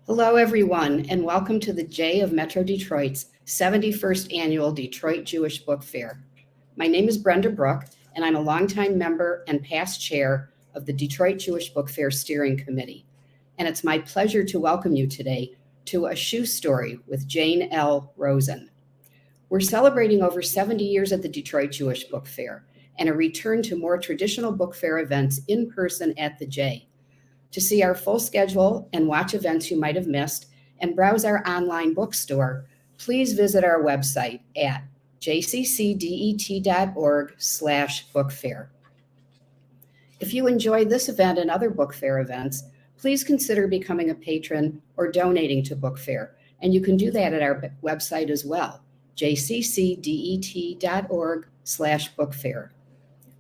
Hello, everyone, and welcome to the J of Metro Detroit's 71st Annual Detroit Jewish Book Fair. My name is Brenda Brook, and I'm a longtime member and past chair of the Detroit Jewish Book Fair Steering Committee. And it's my pleasure to welcome you today to A Shoe Story with Jane L. Rosen. We're celebrating over 70 years at the Detroit Jewish Book Fair and a return to more traditional book fair events in person at the J. To see our full schedule and watch events you might have missed and browse our online bookstore, please visit our website at jccdet.org/bookfair. If you enjoy this event and other book fair events, please consider becoming a patron or donating to Book Fair, and you can do that at our website as well, jccdet.org/bookfair.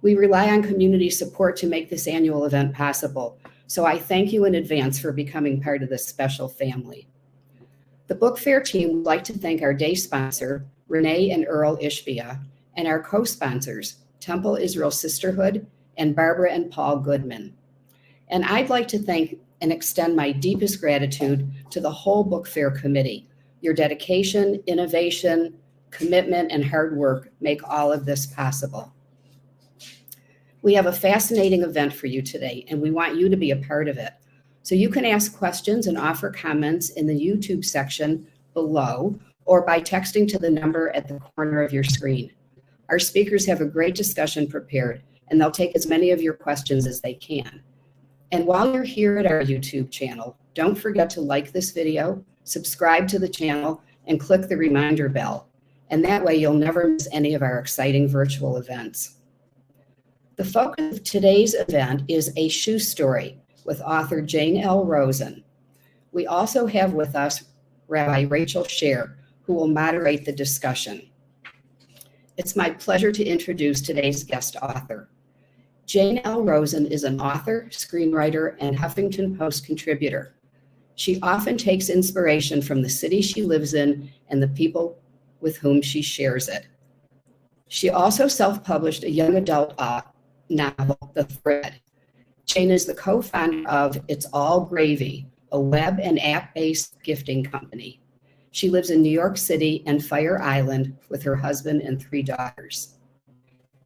We rely on community support to make this annual event possible, so I thank you in advance for becoming part of this special family. The Book Fair team would like to thank our day sponsor, Renee and Earl Ishbia, and our co-sponsors, Temple Israel Sisterhood and Barbara and Paul Goodman. And I'd like to thank and extend my deepest gratitude to the whole Book Fair committee. Your dedication, innovation, commitment, and hard work make all of this possible. We have a fascinating event for you today, and we want you to be a part of it. So you can ask questions and offer comments in the YouTube section below or by texting to the number at the corner of your screen. Our speakers have a great discussion prepared, and they'll take as many of your questions as they can. And while you're here at our YouTube channel, don't forget to like this video, subscribe to the channel, and click the reminder bell. And that way you'll never miss any of our exciting virtual events. The focus of today's event is A Shoe Story with author Jane L. Rosen. We also have with us Rabbi Rachel Shere, who will moderate the discussion. It's my pleasure to introduce today's guest author. Jane L. Rosen is an author, screenwriter, and Huffington Post contributor. She often takes inspiration from the city she lives in and the people with whom she shares it. She also self-published a young adult novel, The Thread. Jane is the co-founder of It's All Gravy, a web and app-based gifting company. She lives in New York City and Fire Island with her husband and 3 daughters.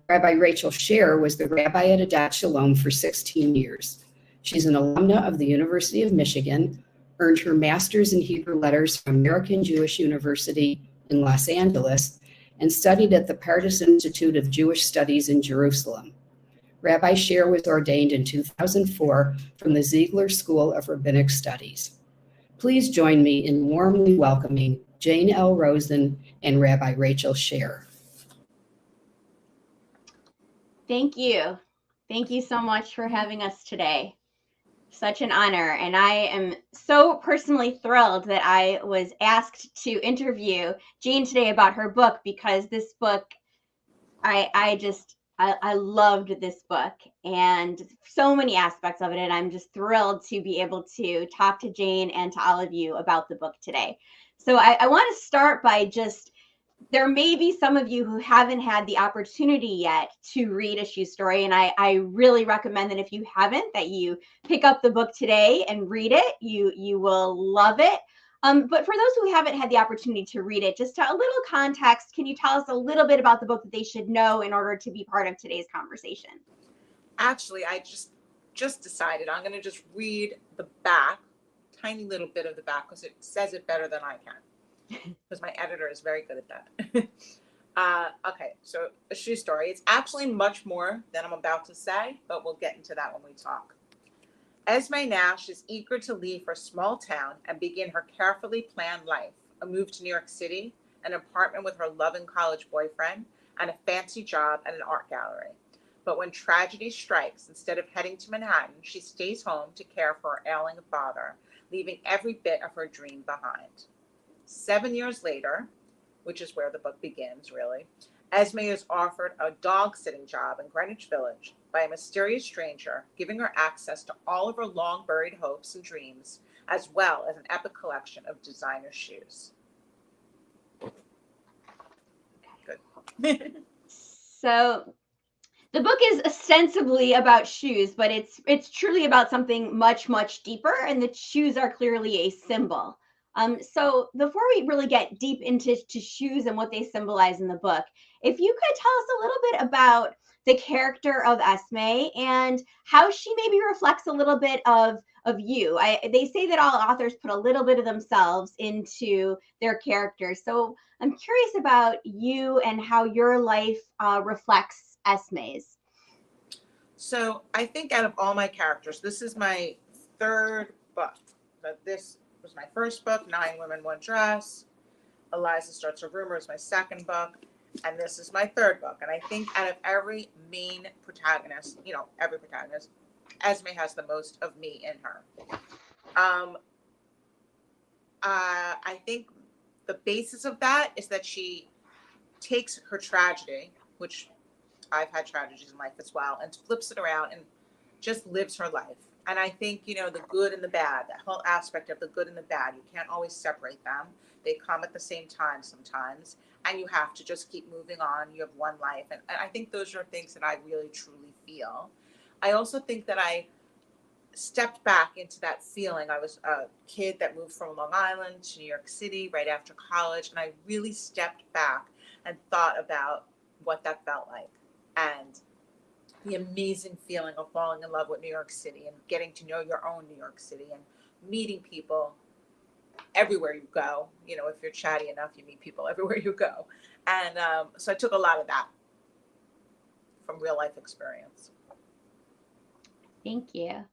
Rabbi Rachel Shere was the rabbi at Adat Shalom for 16 years. She's an alumna of the University of Michigan, earned her master's in Hebrew letters from American Jewish University in Los Angeles, and studied at the Pardes Institute of Jewish Studies in Jerusalem. Rabbi Shere was ordained in 2004 from the Ziegler School of Rabbinic Studies. Please join me in warmly welcoming Jane L. Rosen and Rabbi Rachel Shere. Thank you. Thank you so much for having us today. Such an honor. And I am so personally thrilled that I was asked to interview Jane today about her book, because this book, I loved this book and so many aspects of it. And I'm just thrilled to be able to talk to Jane and to all of you about the book today. So I want to start by there may be some of you who haven't had the opportunity yet to read A Shoe Story. And I really recommend that if you haven't, that you pick up the book today and read it. You will love it. But for those who haven't had the opportunity to read it, just a little context, can you tell us a little bit about the book that they should know in order to be part of today's conversation? Actually, I just decided I'm going to just read the back, tiny little bit of the back, because it says it better than I can, because my editor is very good at that. Okay, so A Shoe Story. It's actually much more than I'm about to say, but we'll get into that when we talk. Esme Nash is eager to leave her small town and begin her carefully planned life, a move to New York City, an apartment with her loving college boyfriend, and a fancy job at an art gallery. But when tragedy strikes, instead of heading to Manhattan, she stays home to care for her ailing father, leaving every bit of her dream behind. 7 years later, which is where the book begins, really, Esme is offered a dog-sitting job in Greenwich Village by a mysterious stranger, giving her access to all of her long-buried hopes and dreams, as well as an epic collection of designer shoes. Good. So The book is ostensibly about shoes, but it's truly about something much, much deeper, and the shoes are clearly a symbol. So before we really get deep into shoes and what they symbolize in the book, if you could tell us a little bit about the character of Esme and how she maybe reflects a little bit of you. They say that all authors put a little bit of themselves into their characters. So I'm curious about you and how your life reflects Esme's. So I think out of all my characters, this is my third book. But this was my first book, Nine Women, One Dress. Eliza Starts a Rumor is my second book. And this is my third book. And I think out of every main protagonist, every protagonist, Esme has the most of me in her. I think the basis of that is that she takes her tragedy, which I've had tragedies in life as well, and flips it around and just lives her life. And I think, the good and the bad, that whole aspect of the good and the bad, you can't always separate them. They come at the same time sometimes, and you have to just keep moving on. You have one life. And I think those are things that I really, truly feel. I also think that I stepped back into that feeling. I was a kid that moved from Long Island to New York City right after college, and I really stepped back and thought about what that felt like. And the amazing feeling of falling in love with New York City and getting to know your own New York City and meeting people everywhere you go. If you're chatty enough, you meet people everywhere you go. And so I took a lot of that from real life experience. Thank you.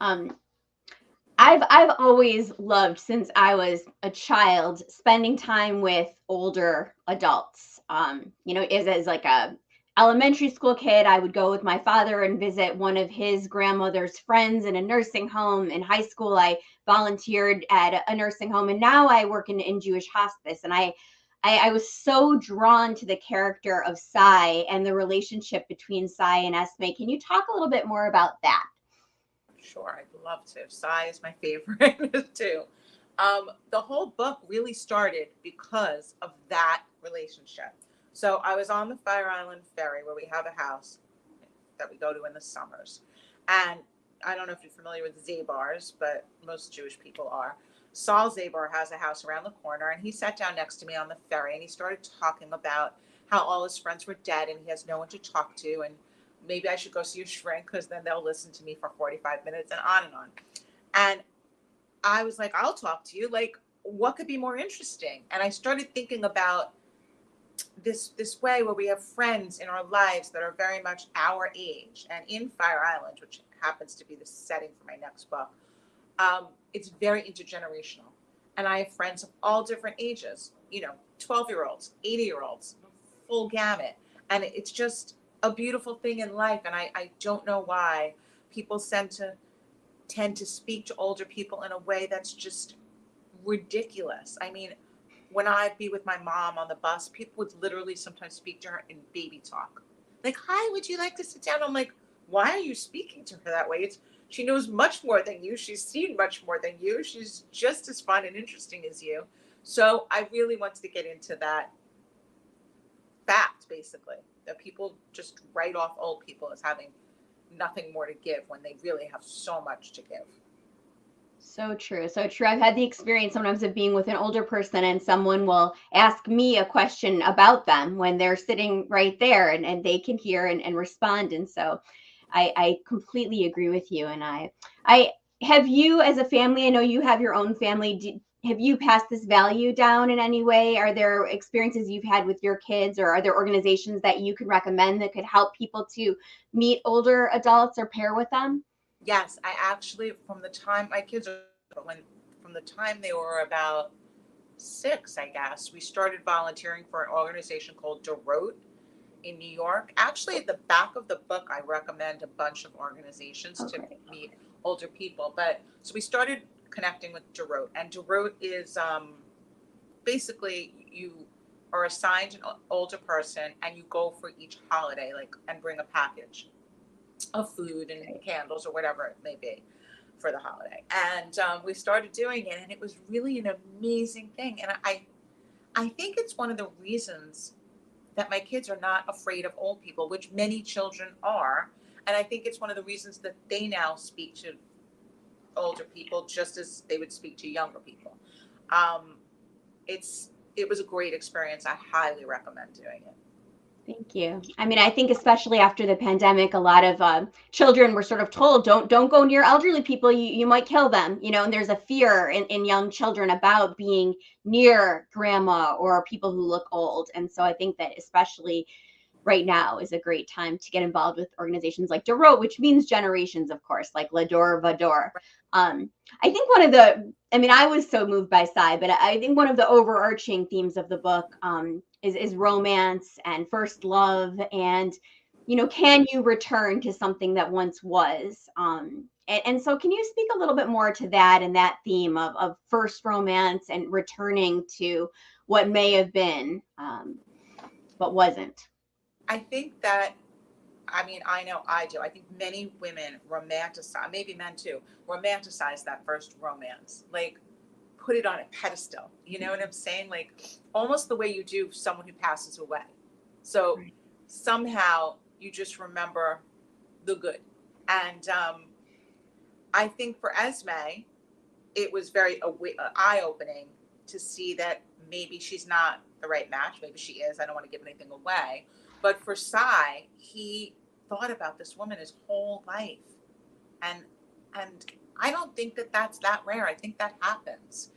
I've always loved, since I was a child, spending time with older adults. As like a elementary school kid, I would go with my father and visit one of his grandmother's friends in a nursing home. In high school, I volunteered at a nursing home, and now I work in Jewish hospice. And I was so drawn to the character of Sai and the relationship between Sai and Esme. Can you talk a little bit more about that? Sure, I'd love to. Sai is my favorite too. The whole book really started because of that relationship. So I was on the Fire Island ferry, where we have a house that we go to in the summers. And I don't know if you're familiar with Zabars, but most Jewish people are. Saul Zabar has a house around the corner, and he sat down next to me on the ferry, and he started talking about how all his friends were dead and he has no one to talk to, and maybe I should go see a shrink because then they'll listen to me for 45 minutes, and on and on. And I was like, I'll talk to you. Like, what could be more interesting? And I started thinking about this way where we have friends in our lives that are very much our age. And in Fire Island, which happens to be the setting for my next book, it's very intergenerational. And I have friends of all different ages, 12-year-olds, 80-year-olds, full gamut. And it's just a beautiful thing in life. And I don't know why people tend to speak to older people in a way that's just ridiculous. I mean, when I'd be with my mom on the bus, people would literally sometimes speak to her in baby talk. Like, hi, would you like to sit down? I'm like, why are you speaking to her that way? She knows much more than you. She's seen much more than you. She's just as fun and interesting as you. So I really wanted to get into that fact, basically, that people just write off old people as having nothing more to give when they really have so much to give. So true. So true. I've had the experience sometimes of being with an older person, and someone will ask me a question about them when they're sitting right there, and they can hear and respond. And so I completely agree with you. And I have you, as a family, I know you have your own family. Have you passed this value down in any way? Are there experiences you've had with your kids, or are there organizations that you could recommend that could help people to meet older adults or pair with them? Yes, I actually, from the time they were about 6, I guess, we started volunteering for an organization called DeRote in New York. Actually, at the back of the book, I recommend a bunch of organizations to meet older people. But so we started connecting with DeRote, and DeRote is basically you are assigned an older person, and you go for each holiday, and bring a package of food and candles or whatever it may be for the holiday. And we started doing it, and it was really an amazing thing. And I think it's one of the reasons that my kids are not afraid of old people, which many children are. And I think it's one of the reasons that they now speak to older people just as they would speak to younger people. It was a great experience. I highly recommend doing it. Thank you. I mean, I think especially after the pandemic, a lot of children were sort of told, don't go near elderly people. You might kill them, and there's a fear in young children about being near grandma or people who look old. And so I think that especially right now is a great time to get involved with organizations like Dorot, which means generations, of course, like Lador Vador. I think I was so moved by Sai, but I think one of the overarching themes of the book is romance and first love, and can you return to something that once was? And so can you speak a little bit more to that and that theme of first romance and returning to what may have been, but wasn't? I think that, I know I do. I think many women romanticize, maybe men too, romanticize that first romance. Like, put it on a pedestal. You know what I'm saying? Like, almost the way you do someone who passes away. So somehow you just remember the good. And I think for Esme, it was very eye-opening to see that maybe she's not the right match. Maybe she is. I don't want to give anything away. But for Sai, he thought about this woman his whole life. And I don't think that that's that rare. I think that happens.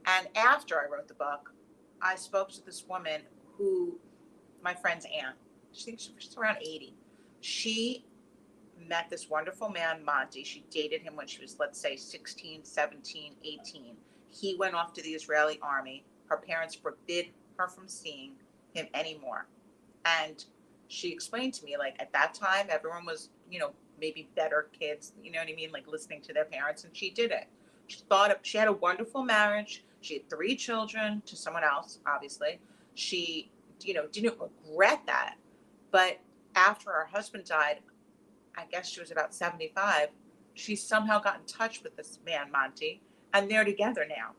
And after I wrote the book, I spoke to this woman who, my friend's aunt, I think she's around 80. She met this wonderful man, Monty. She dated him when she was, let's say, 16, 17, 18. He went off to the Israeli army. Her parents forbid her from seeing him anymore. And she explained to me, like, at that time, everyone was, maybe better kids, you know what I mean? Like, listening to their parents, and she did it. She had a wonderful marriage. She had 3 children to someone else, obviously. She, didn't regret that. But after her husband died, I guess she was about 75, she somehow got in touch with this man, Monty, and they're together now.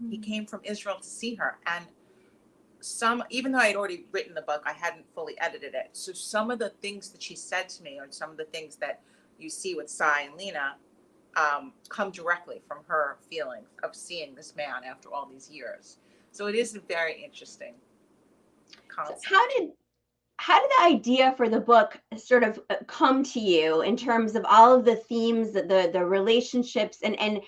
He came from Israel to see her. And even though I had already written the book, I hadn't fully edited it. So some of the things that she said to me, or some of the things that you see with Sai and Lena, come directly from her feelings of seeing this man after all these years. So it is a very interesting concept. So how did the idea for the book sort of come to you in terms of all of the themes, the relationships, and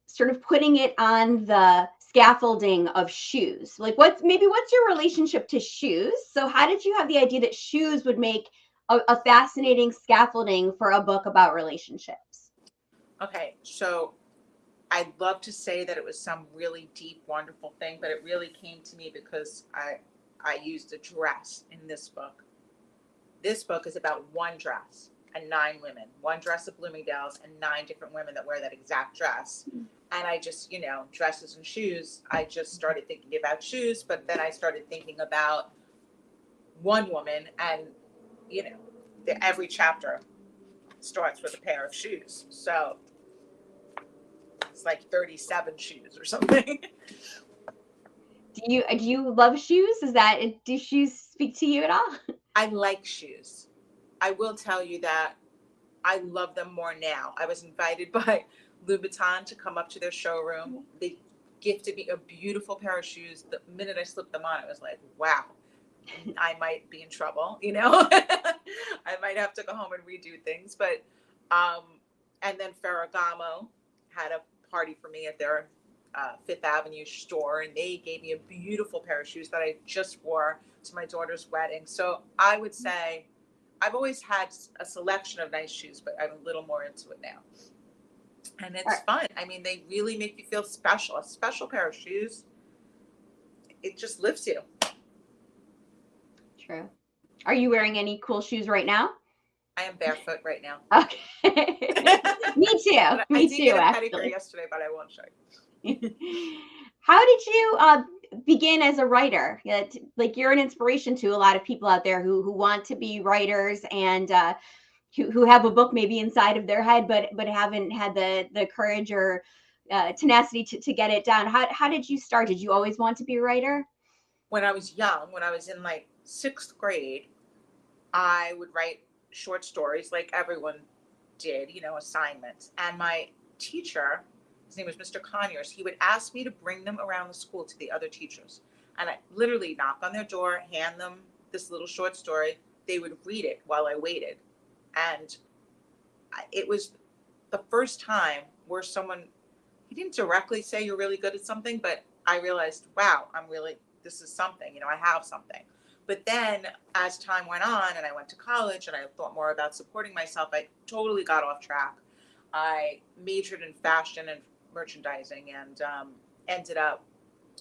sort of putting it on the scaffolding of shoes? Like, what's your relationship to shoes? So how did you have the idea that shoes would make a fascinating scaffolding for a book about relationships? Okay, so I'd love to say that it was some really deep, wonderful thing, but it really came to me because I used a dress in this book. This book is about one dress and 9 women, one dress of Bloomingdale's and 9 different women that wear that exact dress. And I just, dresses and shoes, I just started thinking about shoes, but then I started thinking about one woman, and, every chapter starts with a pair of shoes. So it's like 37 shoes or something. Do you love shoes? Do shoes speak to you at all? I like shoes. I will tell you that I love them more now. I was invited by Louboutin to come up to their showroom. They gifted me a beautiful pair of shoes. The minute I slipped them on, I was like, wow, I might be in trouble, I might have to go home and redo things. But, and then Ferragamo had a party for me at their Fifth Avenue store, and they gave me a beautiful pair of shoes that I just wore to my daughter's wedding. So I would say I've always had a selection of nice shoes, but I'm a little more into it now. And it's fun. I mean, they really make you feel special. A special pair of shoes, it just lifts you. True. Are you wearing any cool shoes right now? I am barefoot right now. Okay. Me too. I did get a pedicure yesterday, but I won't show you. How did you begin as a writer? Like, you're an inspiration to a lot of people out there who want to be writers and who have a book maybe inside of their head, but haven't had the courage or tenacity to get it done. How did you start? Did you always want to be a writer? when I was young, when I was in like 6th grade, I would write short stories like everyone did, assignments. And my teacher, his name was Mr. Conyers, he would ask me to bring them around the school to the other teachers. And I literally knock on their door, hand them this little short story. They would read it while I waited. And it was the first time where he didn't directly say you're really good at something, but I realized, wow, this is something, I have something. But then as time went on and I went to college and I thought more about supporting myself, I totally got off track. I majored in fashion and merchandising and ended up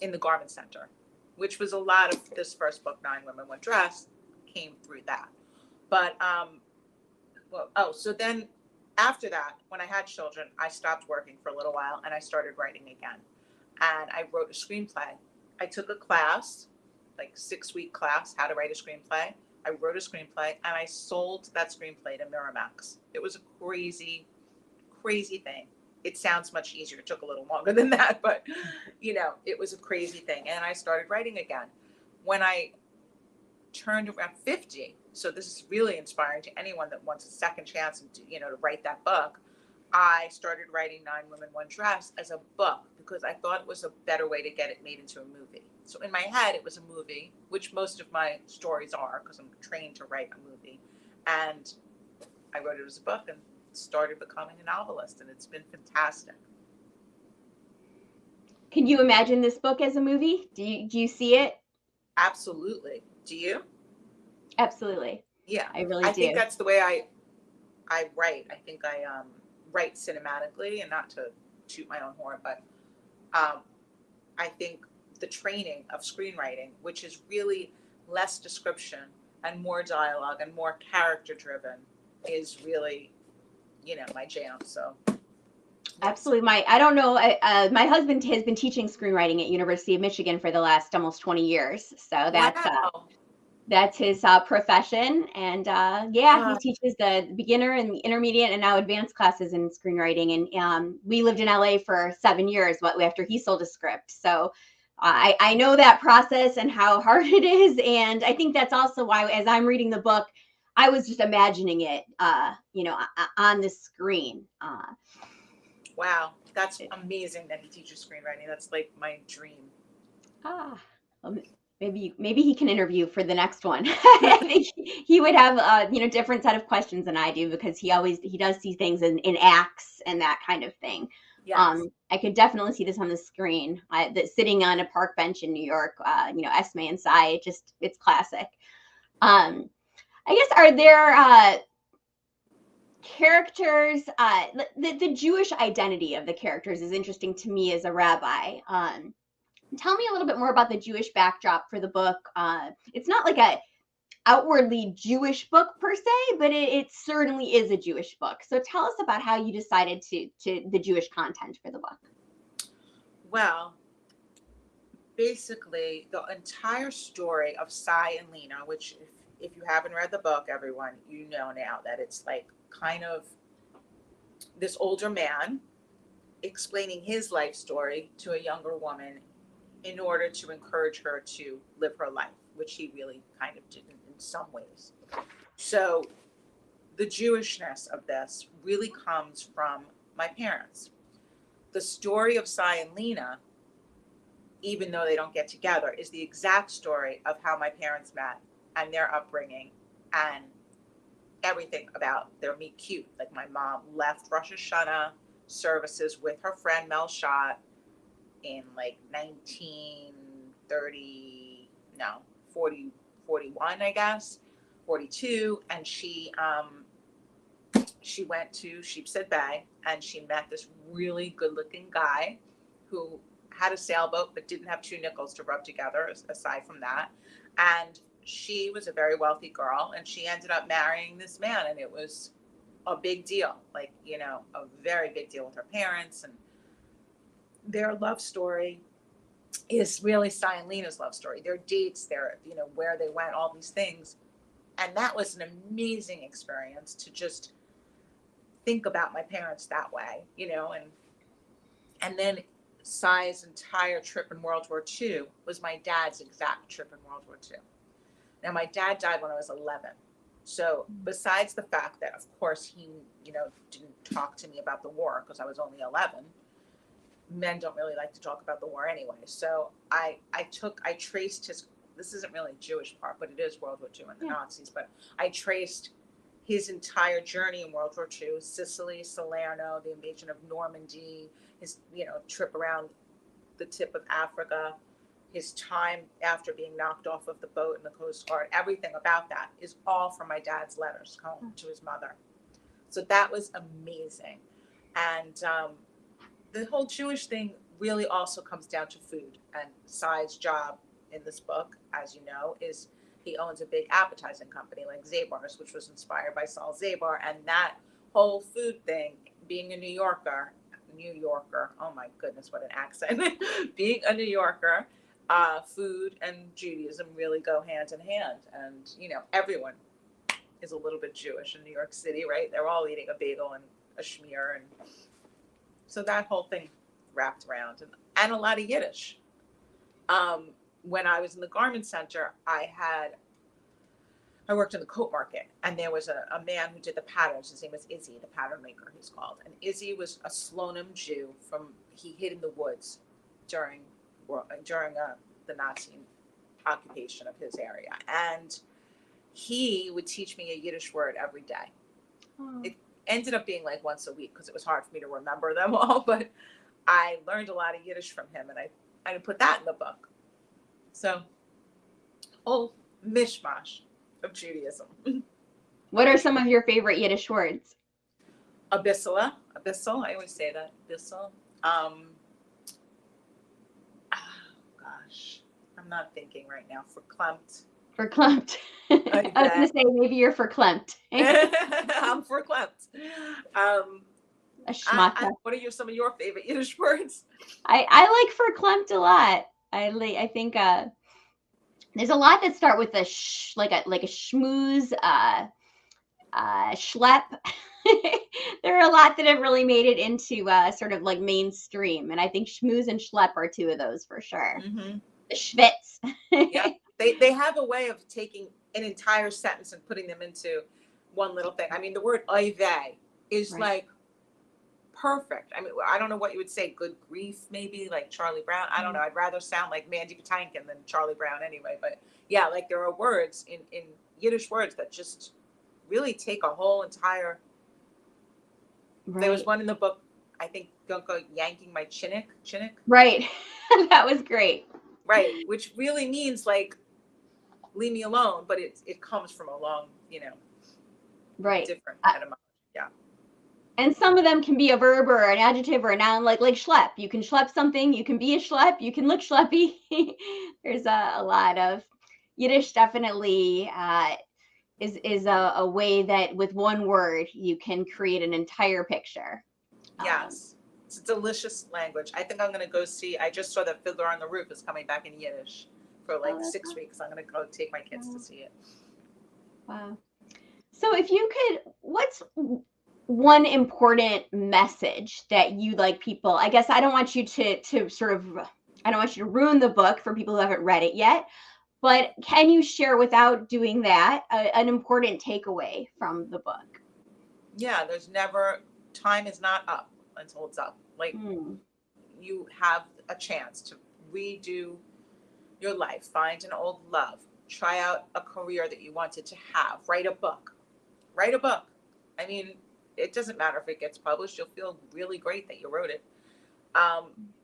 in the garment center, which was a lot of this first book, 9 Women, One Dress, came through that. But, so then after that, when I had children, I stopped working for a little while and I started writing again. And I wrote a screenplay. I took a class, like 6-week class, how to write a screenplay. I wrote a screenplay and I sold that screenplay to Miramax. It was a crazy, crazy thing. It sounds much easier. It took a little longer than that, but it was a crazy thing. And I started writing again. When I turned around 50, so this is really inspiring to anyone that wants a second chance and to write that book. I started writing 9 Women, One Dress as a book because I thought it was a better way to get it made into a movie. So in my head, it was a movie, which most of my stories are because I'm trained to write a movie. And I wrote it as a book and started becoming a novelist, and it's been fantastic. Can you imagine this book as a movie? Do you see it? Absolutely. Do you? Absolutely. Yeah. I really I do. think that's the way I write. I think I write cinematically, and not to toot my own horn, but I think the training of screenwriting, which is really less description and more dialogue and more character driven, is really, my jam. So absolutely. I don't know. My husband has been teaching screenwriting at University of Michigan for the last almost 20 years. So that's his profession. And he teaches the beginner and the intermediate and now advanced classes in screenwriting. And we lived in LA for 7 years after he sold a script. So I know that process and how hard it is. And I think that's also why, as I'm reading the book, I was just imagining it, on the screen. Wow, that's amazing that he teaches screenwriting. That's like my dream. Maybe he can interview for the next one. I think he would have different set of questions than I do because he does see things in acts and that kind of thing. Yes. I could definitely see this on the screen. Sitting on a park bench in New York, Esme and Cy, it's classic. I guess, are there characters, the Jewish identity of the characters is interesting to me as a rabbi. Tell me a little bit more about the Jewish backdrop for the book. It's not like a outwardly Jewish book per se, but it certainly is a Jewish book. So tell us about how you decided to the Jewish content for the book. Well, basically the entire story of Cy and Lena, which if you haven't read the book, everyone, you know now that it's like kind of this older man explaining his life story to a younger woman in order to encourage her to live her life, which he really kind of did in some ways. So the Jewishness of this really comes from my parents. The story of Cy and Lena, even though they don't get together, is the exact story of how my parents met and their upbringing and everything about their meet cute. Like my mom left Rosh Hashanah services with her friend Mel Schott in like 41, I guess, 42. And she went to Sheepshead Bay and she met this really good looking guy who had a sailboat but didn't have 2 nickels to rub together aside from that. And she was a very wealthy girl and she ended up marrying this man, and it was a big deal, like, a very big deal with her parents. And their love story is really Cy and Lena's love story. Their dates, their, where they went, all these things. And that was an amazing experience to just think about my parents that way, and then Sai's entire trip in World War II was my dad's exact trip in World War II. Now, my dad died when I was 11. So besides the fact that, of course, he, didn't talk to me about the war because I was only 11, men don't really like to talk about the war anyway. So I traced his, this isn't really a Jewish part, but it is World War II and the Nazis, but I traced his entire journey in World War II, Sicily, Salerno, the invasion of Normandy, his, trip around the tip of Africa, his time after being knocked off of the boat in the Coast Guard, everything about that is all from my dad's letters home to his mother. So that was amazing. And the whole Jewish thing really also comes down to food. And Sai's job in this book, as you know, is he owns a big appetizing company like Zabar's, which was inspired by Saul Zabar. And that whole food thing, being a New Yorker, oh my goodness, what an accent. Being a New Yorker, food and Judaism really go hand in hand. And, everyone is a little bit Jewish in New York City, right? They're all eating a bagel and a schmear. And so that whole thing wrapped around and a lot of Yiddish. When I was in the garment center, I worked in the coat market, and there was a man who did the patterns. His name was Izzy, the pattern maker, he's called. And Izzy was a Slonim Jew he hid in the woods during the Nazi occupation of his area. And he would teach me a Yiddish word every day. It ended up being like once a week because it was hard for me to remember them all, but I learned a lot of Yiddish from him, and I put that in the book. So, whole mishmash of Judaism. What are some of your favorite Yiddish words? Abyssal, I always say that, abyssal. Gosh, I'm not thinking right now. Verklempt. Verklempt. I was going to say maybe you're verklempt. I'm verklempt. A schmata. What are some of your favorite Yiddish words? I like verklempt a lot. I think there's a lot that start with a like a schmooze, schlep. There are a lot that have really made it into sort of like mainstream, and I think schmooze and schlep are two of those for sure. Mm-hmm. The schwitz. Yeah, they have a way of taking an entire sentence and putting them into one little thing. I mean, the word oy vey is like perfect. I mean, I don't know what you would say. Good grief, maybe like Charlie Brown. I don't know. I'd rather sound like Mandy Patinkin than Charlie Brown anyway. But yeah, like there are words in Yiddish words that just really take a whole entire. Right. There was one in the book, I think, don't go yanking my chinnick. Right. That was great. Right. Which really means like, leave me alone. But it comes from a long, right. different etymology. Yeah. And some of them can be a verb or an adjective or a noun, like schlep. You can schlep something. You can be a schlep. You can look schleppy. There's a lot of Yiddish. Definitely is a way that with one word you can create an entire picture. Yes, it's a delicious language. I think I'm going to go see. I just saw that Fiddler on the Roof is coming back in Yiddish for like 6 weeks. I'm going to go take my kids to see it. Wow. So if you could, what's one important message that you like people, I guess I don't want you to sort of, I don't want you to ruin the book for people who haven't read it yet, but can you share without doing that an important takeaway from the book? Yeah, there's never, time is not up until it's up. Like you have a chance to redo your life, find an old love, try out a career that you wanted to have, write a book. I mean, it doesn't matter if it gets published. You'll feel really great that you wrote it.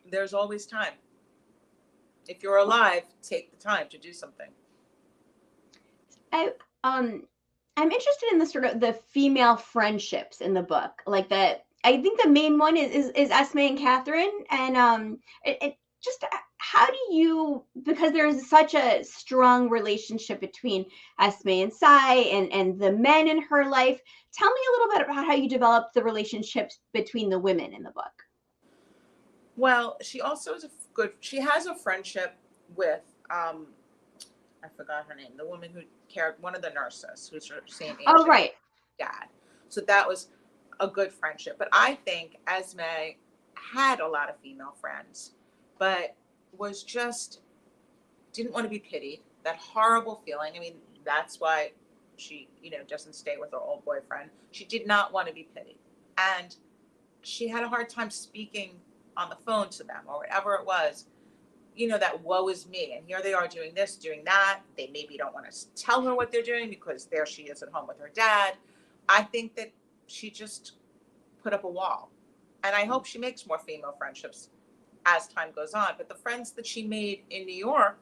There's always time. If you're alive, take the time to do something. I'm interested in the sort of the female friendships in the book. Like I think the main one is Esme and Catherine, and it just how do you, because there's such a strong relationship between Esme and Sai and the men in her life. Tell me a little bit about how you developed the relationships between the women in the book. Well, she also is she has a friendship with, I forgot her name, the woman who cared, one of the nurses who's her same age. Oh, right. Dad. So that was a good friendship. But I think Esme had a lot of female friends, but was just didn't want to be pitied. That horrible feeling. I mean, that's why she, doesn't stay with her old boyfriend. She did not want to be pitied. And she had a hard time speaking on the phone to them or whatever it was, that woe is me. And here they are doing this, doing that. They maybe don't want to tell her what they're doing because there she is at home with her dad. I think that she just put up a wall. And I hope she makes more female friendships as time goes on. But the friends that she made in New York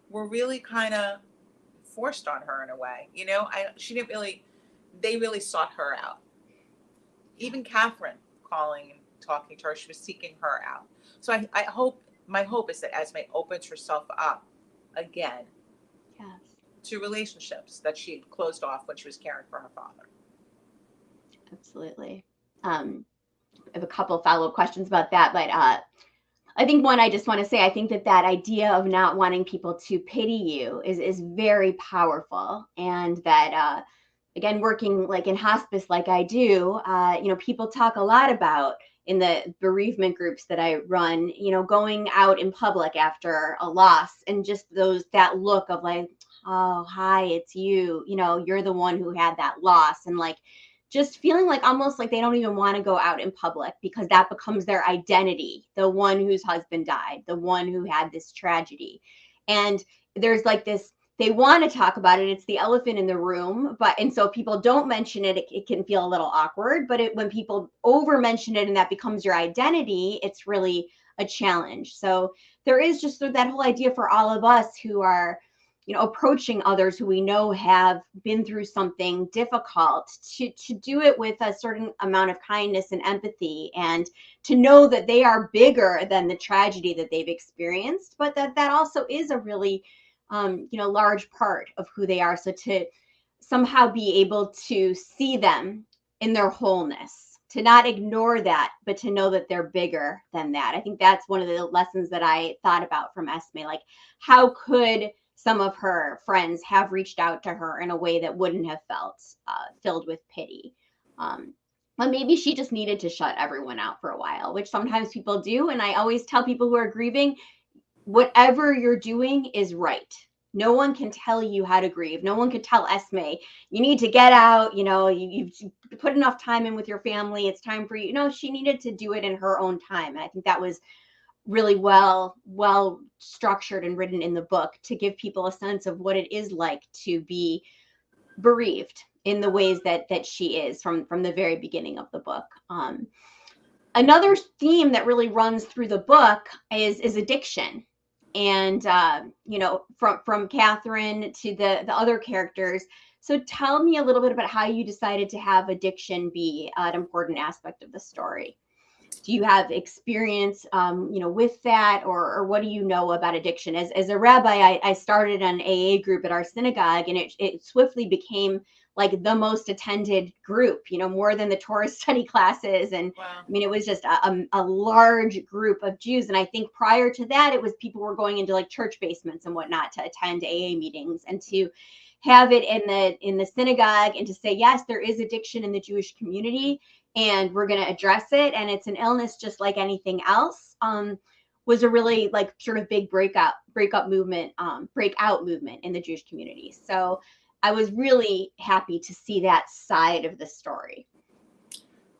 were really kind of forced on her in a way. They really sought her out. Even Catherine calling and talking to her, she was seeking her out. So my hope is that Esme opens herself up again to relationships that she had closed off when she was caring for her father. Absolutely. I have a couple follow-up questions about that, but I think one, I just want to say, I think that idea of not wanting people to pity you is very powerful. And that, again, working like in hospice, like I do, people talk a lot about in the bereavement groups that I run, going out in public after a loss and just that look of like, oh, hi, it's you, you're the one who had that loss. And like, just feeling like almost like they don't even want to go out in public because that becomes their identity, the one whose husband died, the one who had this tragedy. And there's like this, they want to talk about it. It's the elephant in the room, and so if people don't mention it, it can feel a little awkward, but when people over mention it and that becomes your identity, it's really a challenge. So there is just that whole idea for all of us who are, approaching others who we know have been through something difficult, to do it with a certain amount of kindness and empathy, and to know that they are bigger than the tragedy that they've experienced, but that also is a really, large part of who they are. So to somehow be able to see them in their wholeness, to not ignore that, but to know that they're bigger than that. I think that's one of the lessons that I thought about from Esme. Like, how could some of her friends have reached out to her in a way that wouldn't have felt filled with pity? But maybe she just needed to shut everyone out for a while, which sometimes people do. And I always tell people who are grieving, whatever you're doing is right. No one can tell you how to grieve. No one can tell Esme, you need to get out. You've put enough time in with your family. It's time for you. No, she needed to do it in her own time. And I think that was really well structured and written in the book to give people a sense of what it is like to be bereaved in the ways that she is from the very beginning of the book. Another theme that really runs through the book is addiction. And, from Catherine to the other characters. So tell me a little bit about how you decided to have addiction be an important aspect of the story. Do you have experience, with that, or what do you know about addiction? As a rabbi, I started an AA group at our synagogue, and it swiftly became like the most attended group, more than the Torah study classes. And wow. I mean, it was just a large group of Jews. And I think prior to that, it was people were going into like church basements and whatnot to attend AA meetings, and to have it in the synagogue and to say, yes, there is addiction in the Jewish community, and we're going to address it, and it's an illness just like anything else, was a really like sort of big breakout movement in the Jewish community. So I was really happy to see that side of the story.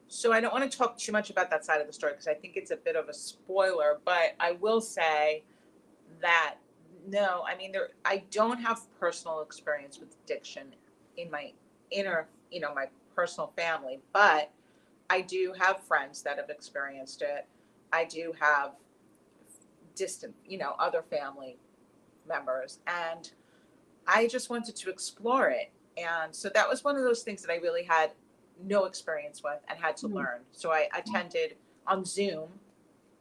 So I don't want to talk too much about that side of the story because I think it's a bit of a spoiler, but I will say that no, I mean, I don't have personal experience with addiction in my inner, my personal family, but I do have friends that have experienced it. I do have distant, other family members, and I just wanted to explore it. And so that was one of those things that I really had no experience with and had to learn. So I attended on Zoom.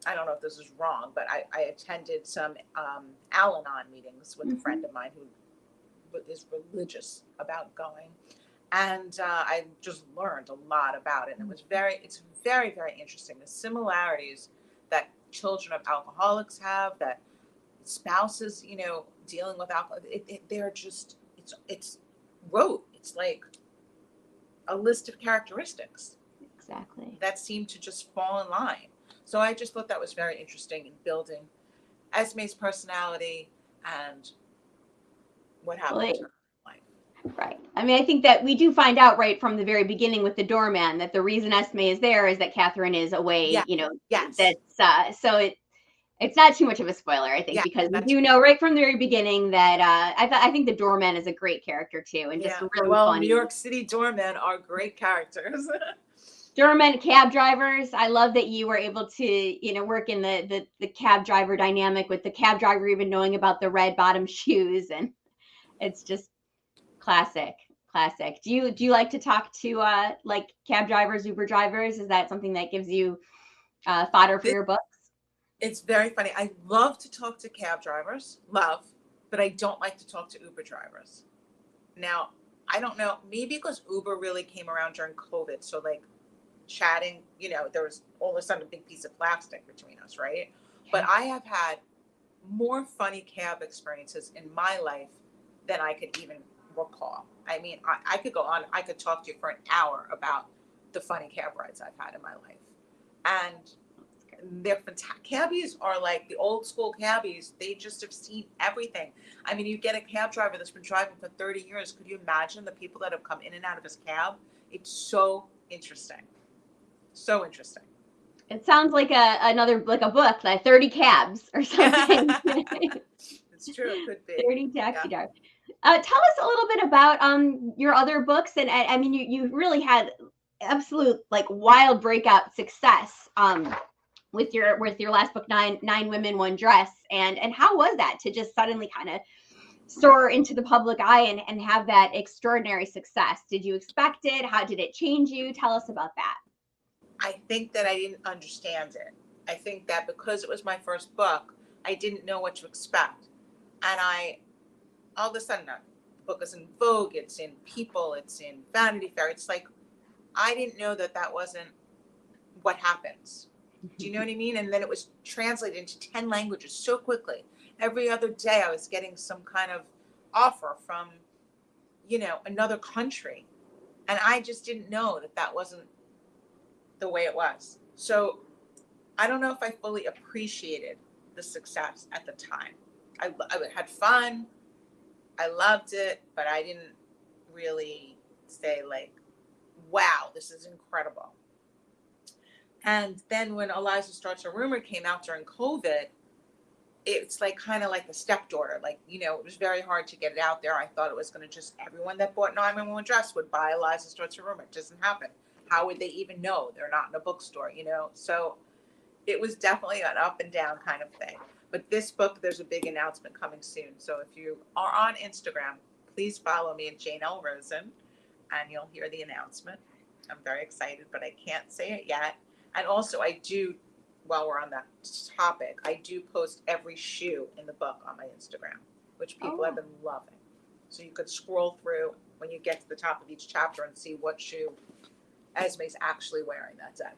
I don't know if this is wrong, but I attended some Al-Anon meetings with a friend of mine who is religious about going. And I just learned a lot about it. And it's very, very interesting. The similarities that children of alcoholics have, that spouses, dealing with alcohol, they're just, it's rote. It's like a list of characteristics. Exactly. That seem to just fall in line. So I just thought that was very interesting in building Esme's personality and what happened to her in life. Right. I mean, I think that we do find out right from the very beginning with the doorman that the reason Esme is there is that Catherine is away. Yeah. You know, Yes. that's so it's not too much of a spoiler, I think, Yeah, because we that's do know right from the very beginning that I think the doorman is a great character too, and just really well, funny. New York City doormen are great characters. Doormen, cab drivers. I love that you were able to, you know, work in the cab driver dynamic with the cab driver even knowing about the red bottom shoes, and it's just classic. Do you like to talk to like cab drivers, Uber drivers? Is that something that gives you fodder for your books? It's very funny. I love to talk to cab drivers, but I don't like to talk to Uber drivers. Now, I don't know, maybe because Uber really came around during COVID. So like chatting, you know, there was all of a sudden a big piece of plastic between us, right? But I have had more funny cab experiences in my life than I could even recall. I mean, I could go on, I could talk to you for an hour about the funny cab rides I've had in my life. And they're fantastic. Cabbies are like the old school cabbies. They just have seen everything. I mean, you get a cab driver that's been driving for 30 years. Could you imagine the people that have come in and out of his cab? It's so interesting. So interesting. It sounds like another like a book, like 30 cabs or something. It's true. It could be. 30 taxi drivers. Tell us a little bit about your other books, and I mean you really had absolute like wild breakout success with your last book, Nine Women, One Dress, and how was that to just suddenly kind of soar into the public eye and have that extraordinary success? Did you expect it? How did it change you? Tell us about that. I think that I didn't understand it. I think that because it was my first book, I didn't know what to expect. And all of a sudden, the book is in Vogue, it's in People, it's in Vanity Fair. It's like, I didn't know that wasn't what happens. Do you know what I mean? And then it was translated into 10 languages so quickly. Every other day I was getting some kind of offer from, you know, another country. And I just didn't know that wasn't the way it was. So I don't know if I fully appreciated the success at the time. I had fun. I loved it, but I didn't really say like, wow, this is incredible. And then when Eliza Starts a Rumor came out during COVID, it's like kind of like the stepdaughter. Like, you know, it was very hard to get it out there. I thought it was going to just everyone that bought 9 Women, One Dress would buy Eliza Starts a Rumor. It doesn't happen. How would they even know? They're not in a bookstore, you know? So it was definitely an up and down kind of thing. But this book, there's a big announcement coming soon. So if you are on Instagram, please follow me at Jane L. Rosen, and you'll hear the announcement. I'm very excited, but I can't say it yet. And also I do, while we're on that topic, I do post every shoe in the book on my Instagram, which people have been loving. So you could scroll through when you get to the top of each chapter and see what shoe Esme's actually wearing that day.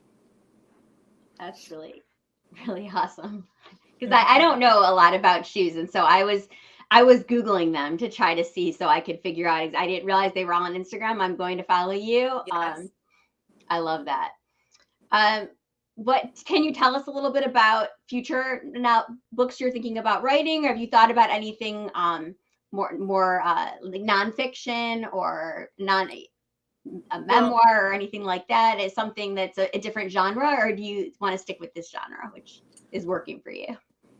That's really, really awesome. Because I don't know a lot about shoes. And so I was Googling them to try to see so I could figure out. I didn't realize they were all on Instagram. I'm going to follow you. Yes. I love that. What can you tell us a little bit about future books you're thinking about writing? Or have you thought about anything more like nonfiction or a memoir or anything like that? Is something that's a different genre, or do you want to stick with this genre, which is working for you?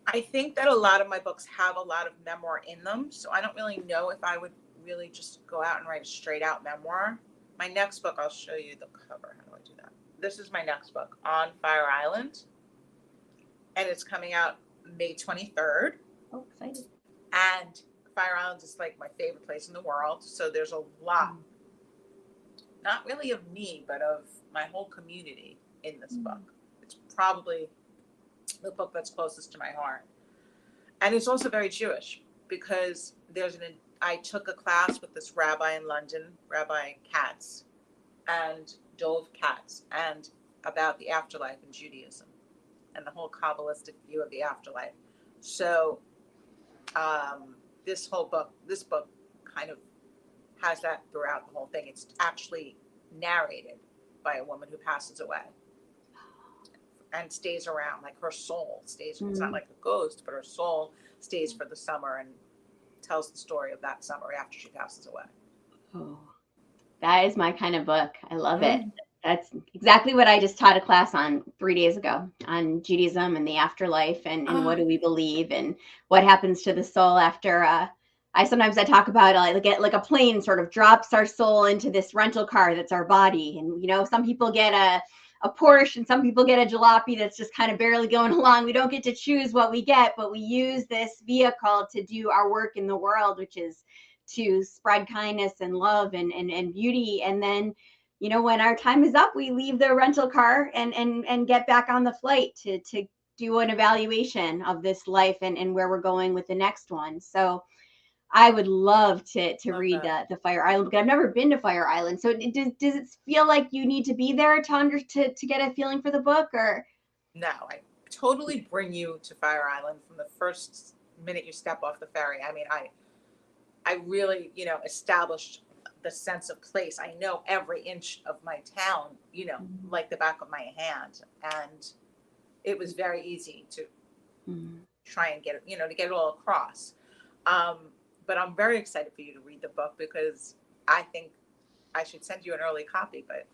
I think that a lot of my books have a lot of memoir in them. So I don't really know if I would really just go out and write a straight out memoir. My next book, I'll show you the cover. How do I do that? This is my next book, On Fire Island. And it's coming out May 23rd. Oh, excited. And Fire Island is like my favorite place in the world. So there's a lot, not really of me, but of my whole community in this book. It's probably the book that's closest to my heart. And it's also very Jewish because I took a class with this rabbi in London, Rabbi Katz, and Dov Katz, and about the afterlife in Judaism and the whole Kabbalistic view of the afterlife. So this book kind of has that throughout the whole thing. It's actually narrated by a woman who passes away. and stays around. Like her soul stays. It's not Mm. like a ghost, but her soul stays for the summer and tells the story of that summer after she passes away. Oh, that is my kind of book. I love it. Mhm. That's exactly what I just taught a class on 3 days ago on Judaism and the afterlife and what do we believe and what happens to the soul after. I sometimes talk about like a plane sort of drops our soul into this rental car that's our body, and some people get a Porsche and some people get a jalopy that's just kind of barely going along. We don't get to choose what we get, but we use this vehicle to do our work in the world, which is to spread kindness and love and beauty. And then, when our time is up, we leave the rental car and get back on the flight to do an evaluation of this life and where we're going with the next one. So I would love to Love read that. the Fire Island book. I've never been to Fire Island. So does it feel like you need to be there to get a feeling for the book, or? No, I totally bring you to Fire Island from the first minute you step off the ferry. I mean, I really, established the sense of place. I know every inch of my town, Mhm. like the back of my hand. And it was very easy to Mhm. try and get it, to get it all across. But I'm very excited for you to read the book because I think I should send you an early copy, but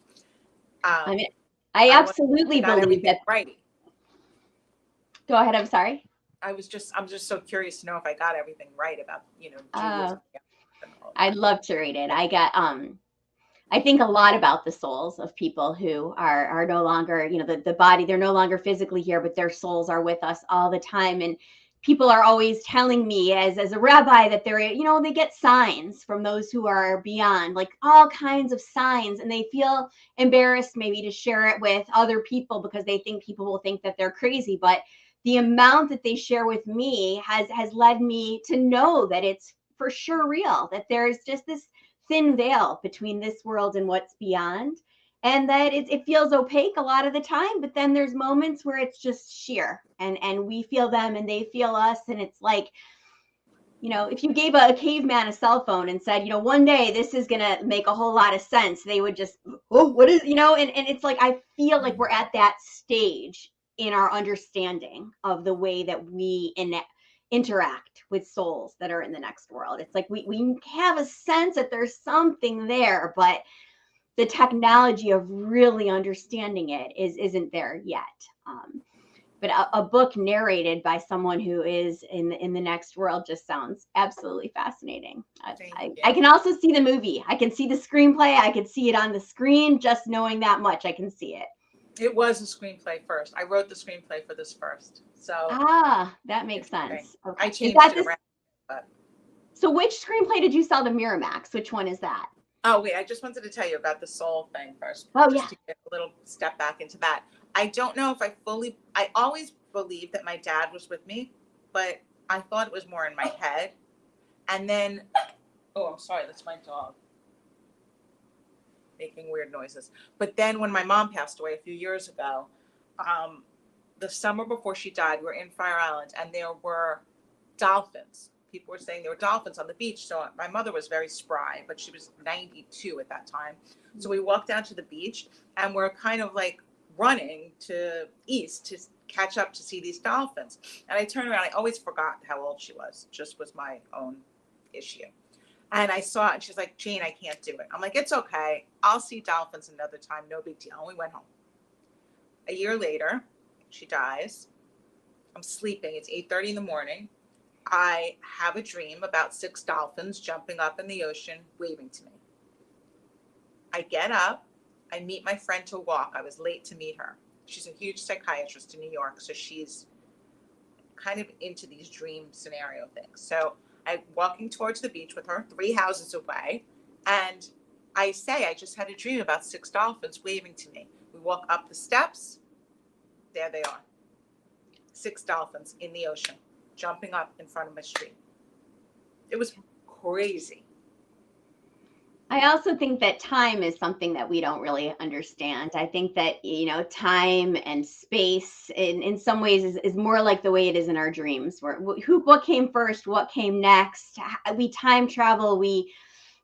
I um, mean, I I absolutely got believe everything that. right. Go ahead. I'm sorry. I'm just so curious to know if I got everything right about, Uh, Judaism and all I'd that. love to read it. I think a lot about the souls of people who are no longer, the body, they're no longer physically here, but their souls are with us all the time. And people are always telling me as a rabbi that they get signs from those who are beyond, like all kinds of signs, and they feel embarrassed maybe to share it with other people because they think people will think that they're crazy. But the amount that they share with me has led me to know that it's for sure real, that there's just this thin veil between this world and what's beyond, and that it feels opaque a lot of the time, but then there's moments where it's just sheer and we feel them and they feel us, and it's like, if you gave a caveman a cell phone and said, one day this is gonna make a whole lot of sense, they would just, oh, what is, and it's like I feel like we're at that stage in our understanding of the way that we interact with souls that are in the next world. It's like we have a sense that there's something there, but the technology of really understanding it isn't there yet. But a book narrated by someone who is in the next world just sounds absolutely fascinating. Thank I you. can also see the movie. I can see the screenplay. I can see it on the screen. Just knowing that much, I can see it. It was a screenplay first. I wrote the screenplay for this first. So That makes interesting. sense. I Okay. Is changed that it this? around, but So which screenplay did you sell to Miramax? Which one is that? oh wait, I just wanted to tell you about the soul thing first, Oh, just yeah. to get a little step back into that. I don't know if I always believed that my dad was with me, but I thought it was more in my head. And then, oh, I'm sorry, that's my dog making weird noises. But then when my mom passed away a few years ago, the summer before she died, we were in Fire Island and there were dolphins. People were saying there were dolphins on the beach. So my mother was very spry, but she was 92 at that time. So we walked down to the beach and we're kind of like running to east to catch up to see these dolphins. And I turned around, I always forgot how old she was, just was my own issue. And I saw it and she's like, Jane, I can't do it. I'm like, it's okay. I'll see dolphins another time. No big deal. And we went home. A year later, she dies. I'm sleeping. It's 8:30 in the morning. I have a dream about 6 dolphins jumping up in the ocean, waving to me. I get up. I meet my friend to walk. I was late to meet her. She's a huge psychiatrist in New York, so she's kind of into these dream scenario things. So I'm walking towards the beach with her, 3 houses away, and I say, I just had a dream about 6 dolphins waving to me. We walk up the steps. There they are. 6 dolphins in the ocean, jumping up in front of my street. It was crazy. I also think that time is something that we don't really understand. I think that, time and space in some ways is more like the way it is in our dreams, where what came first, what came next. We time travel, we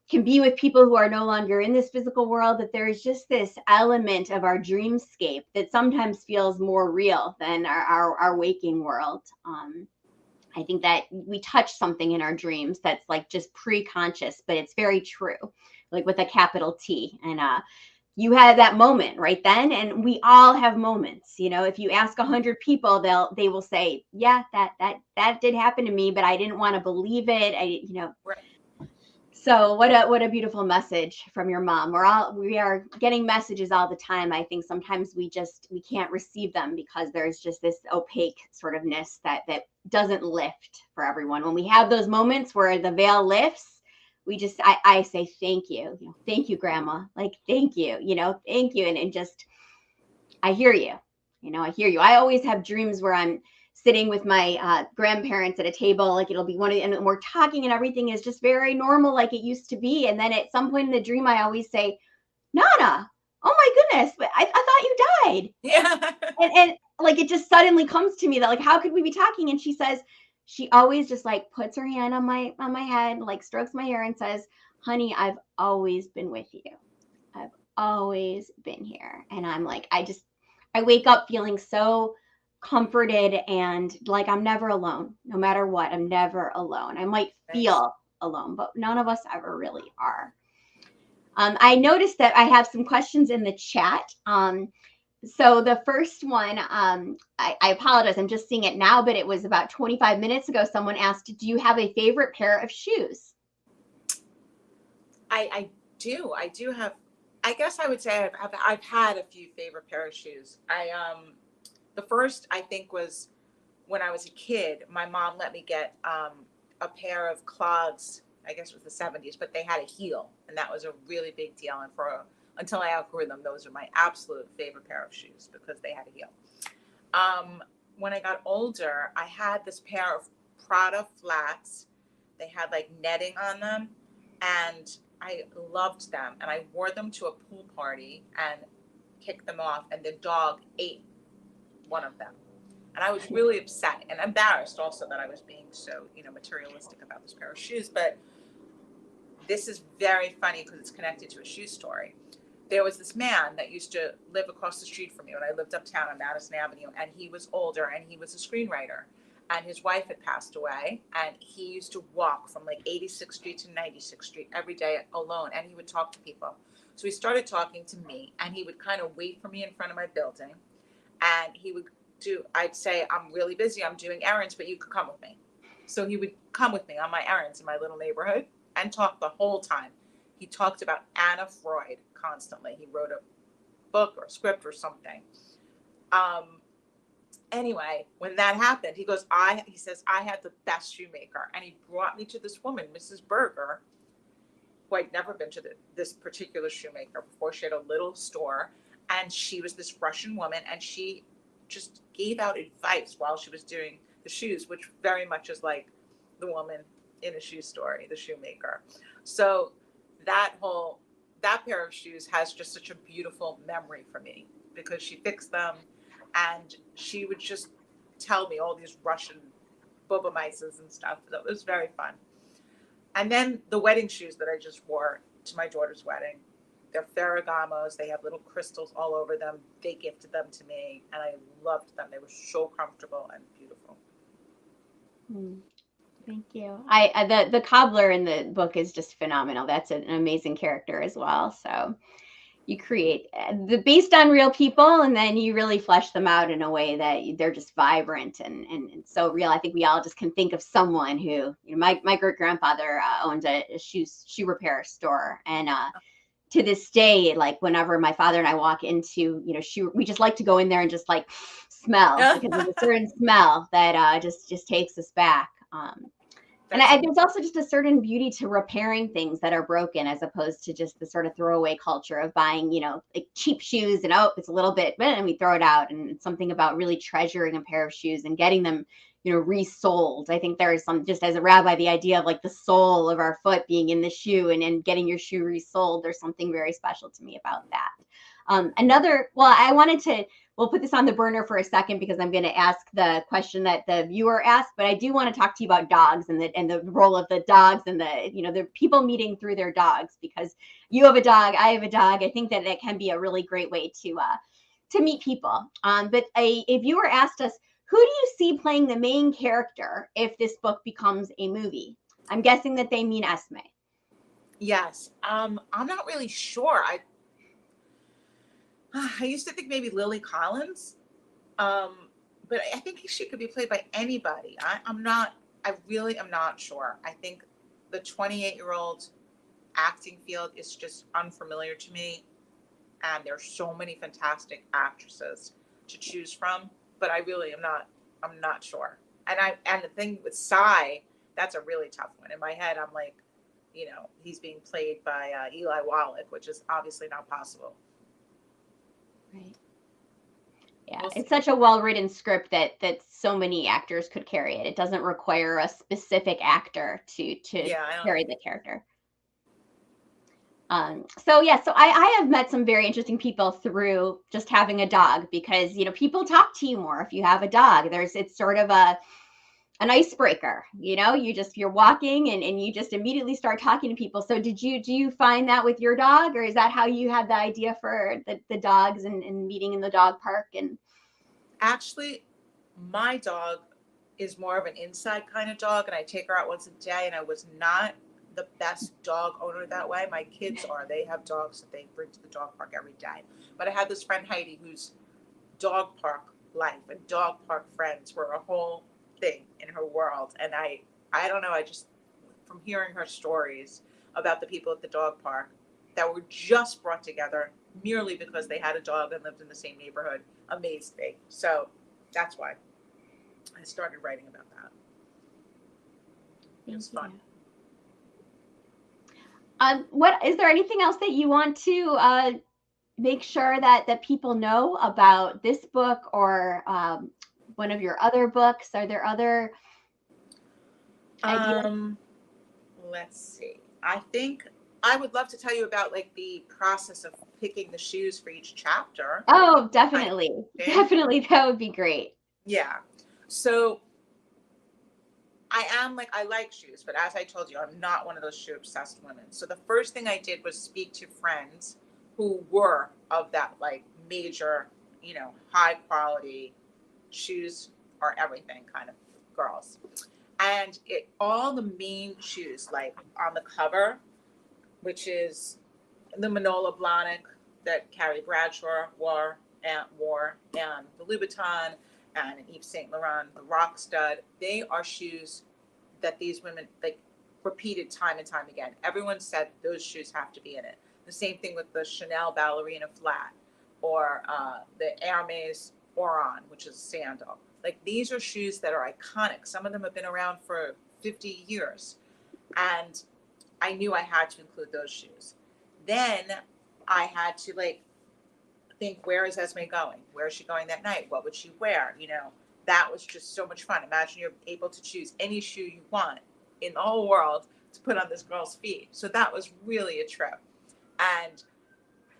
can be with people who are no longer in this physical world, that there is just this element of our dreamscape that sometimes feels more real than our waking world. I think that we touch something in our dreams that's like just pre-conscious, but it's very true, like with a capital T. And you had that moment right then, and we all have moments. If you ask 100 people, they will say, yeah, that did happen to me, but I didn't want to believe it. Right. So what a beautiful message from your mom. We are getting messages all the time. I think sometimes we can't receive them because there's just this opaque sort of ness that doesn't lift for everyone. When we have those moments where the veil lifts, I say thank you. Thank you, Grandma. Like, thank you, thank you. And just, I hear you. I hear you. I always have dreams where I'm sitting with my grandparents at a table, like it'll be and we're talking and everything is just very normal like it used to be. And then at some point in the dream, I always say, Nana, oh my goodness, but I thought you died. Yeah. And like, it just suddenly comes to me that like, how could we be talking? And she says, she always just like puts her hand on my head, like strokes my hair and says, honey, I've always been with you. I've always been here. And I'm like, I wake up feeling so comforted and like I'm never alone. No matter what, I'm never alone. I might feel alone, but none of us ever really are. I noticed that I have some questions in the chat. So the first one, I apologize, I'm just seeing it now, but it was about 25 minutes ago. Someone asked, do you have a favorite pair of shoes? I do have, I guess I would say I've had a few favorite pair of shoes. The first I think was when I was a kid, my mom let me get a pair of clogs. I guess it was the 70s, but they had a heel, and that was a really big deal. And until I outgrew them, those are my absolute favorite pair of shoes because they had a heel. When I got older, I had this pair of Prada flats. They had like netting on them, and I loved them. And I wore them to a pool party and kicked them off, and the dog ate one of them. And I was really upset and embarrassed also that I was being so, materialistic about this pair of shoes. But this is very funny because it's connected to a shoe story. There was this man that used to live across the street from me when I lived uptown on Madison Avenue, and he was older and he was a screenwriter, and his wife had passed away, and he used to walk from like 86th Street to 96th Street every day alone, and he would talk to people. So he started talking to me, and he would kind of wait for me in front of my building, and I'd say, I'm really busy, I'm doing errands, but you could come with me. So he would come with me on my errands in my little neighborhood and talk the whole time. He talked about Anna Freud constantly. He wrote a book or a script or something. Anyway, when that happened, he says, I had the best shoemaker. And he brought me to this woman, Mrs. Berger, who I'd never been to this particular shoemaker before. She had a little store, and she was this Russian woman, and she just gave out advice while she was doing the shoes, which very much is like the woman in a shoe story, the shoemaker. So that pair of shoes has just such a beautiful memory for me because she fixed them, and she would just tell me all these Russian bobomaises and stuff. So it was very fun. And then the wedding shoes that I just wore to my daughter's wedding, they're Ferragamos. They have little crystals all over them. They gifted them to me, and I loved them. They were so comfortable and beautiful. Thank you. The cobbler in the book is just phenomenal. That's an amazing character as well. So you create based on real people, and then you really flesh them out in a way that they're just vibrant and so real. I think we all just can think of someone who, my great grandfather owned a shoe repair store, and to this day, like whenever my father and I walk into, we just like to go in there and just like smell because there's a certain smell that just takes us back. And there's also just a certain beauty to repairing things that are broken, as opposed to just the sort of throwaway culture of buying, like cheap shoes and it's a little bit, and we throw it out. And it's something about really treasuring a pair of shoes and getting them, resoled. I think there is just as a rabbi, the idea of like the sole of our foot being in the shoe and getting your shoe resoled. There's something very special to me about that. I wanted to we'll put this on the burner for a second because I'm going to ask the question that the viewer asked. But I do want to talk to you about dogs and the role of the dogs and the people meeting through their dogs, because you have a dog, I have a dog. I think that it can be a really great way to meet people. But a viewer asked us, who do you see playing the main character if this book becomes a movie? I'm guessing that they mean Esme. Yes. I'm not really sure. I used to think maybe Lily Collins, but I think she could be played by anybody. I really am not sure. I think the 28-year-old acting field is just unfamiliar to me, and there's so many fantastic actresses to choose from, but I'm not sure. And the thing with Cy, that's a really tough one. In my head, I'm like, he's being played by Eli Wallach, which is obviously not possible. Right. Yeah, We'll it's such a well-written script that so many actors could carry it. It doesn't require a specific actor to carry the character. So I have met some very interesting people through just having a dog, because people talk to you more if you have a dog. It's sort of an icebreaker, you're walking and you just immediately start talking to people. So do you find that with your dog, or is that how you had the idea for the dogs and meeting in the dog park? And actually, my dog is more of an inside kind of dog, and I take her out once a day, and I was not the best dog owner that way. My kids they have dogs that they bring to the dog park every day. But I had this friend Heidi, whose dog park life and dog park friends were a whole thing in her world. And I don't know, I just, from hearing her stories about the people at the dog park that were just brought together merely because they had a dog and lived in the same neighborhood, amazed me. So that's why I started writing about that. It was fun. What is there anything else that you want to make sure that people know about this book, or one of your other books? Are there other ideas? Let's see. I think I would love to tell you about the process of picking the shoes for each chapter. Oh, definitely. Definitely. That would be great. Yeah. So I like shoes, but as I told you, I'm not one of those shoe obsessed women. So the first thing I did was speak to friends who were of that major, high quality shoes or everything kind of girls. And all the main shoes, on the cover, which is the Manola Blahnik that Carrie Bradshaw wore, and the Louboutin and Yves Saint Laurent, the Rock Stud, they are shoes that these women repeated time and time again. Everyone said those shoes have to be in it. The same thing with the Chanel Ballerina Flat, or the Hermes Oran, which is a sandal. These are shoes that are iconic. Some of them have been around for 50 years. And I knew I had to include those shoes. Then I had to think, where is Esme going? Where is she going that night? What would she wear? That was just so much fun. Imagine you're able to choose any shoe you want in the whole world to put on this girl's feet. So that was really a trip. And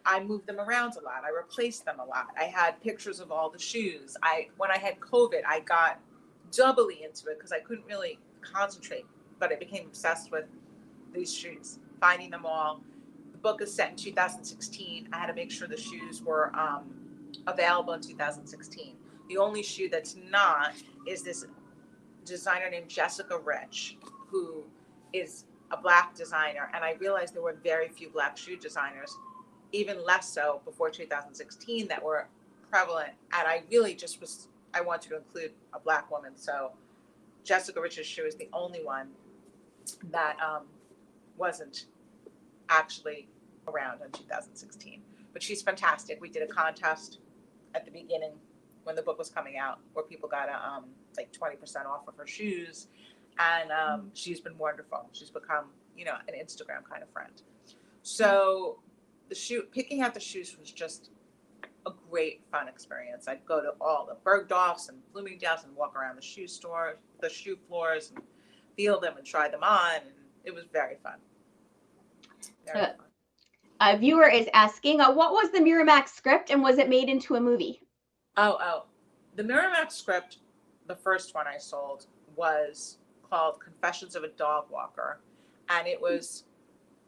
I moved them around a lot. I replaced them a lot. I had pictures of all the shoes. When I had COVID, I got doubly into it because I couldn't really concentrate, but I became obsessed with these shoes, finding them all. The book is set in 2016. I had to make sure the shoes were available in 2016. The only shoe that's not is this designer named Jessica Rich, who is a Black designer. And I realized there were very few Black shoe designers, even less so before 2016, that were prevalent. And I really I wanted to include a Black woman. So Jessica Rich's shoe is the only one that wasn't actually around in 2016. But she's fantastic. We did a contest at the beginning when the book was coming out, where people got 20% off of her shoes, and she's been wonderful. She's become an Instagram kind of friend. So picking out the shoes was just a great fun experience. I'd go to all the Bergdorfs and Bloomingdale's and walk around the shoe floors and feel them and try them on, and it was very fun. Very fun. A viewer is asking, what was the Miramax script, and was it made into a movie? Oh, the Miramax script, the first one I sold, was called Confessions of a Dog Walker. And it was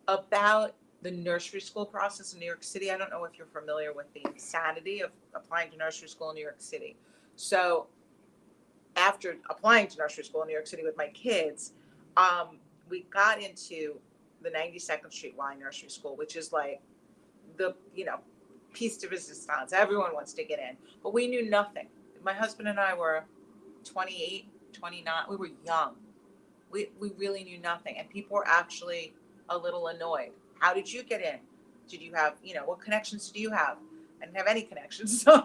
about the nursery school process in New York City. I don't know if you're familiar with the insanity of applying to nursery school in New York City. So after applying to nursery school in New York City with my kids, we got into the 92nd Street Y Nursery School, which is like the, piece de resistance. Everyone wants to get in, but we knew nothing. My husband and I were 28, 29. We were young. We really knew nothing. And people were actually a little annoyed. How did you get in? Did you have, what connections do you have? I didn't have any connections. So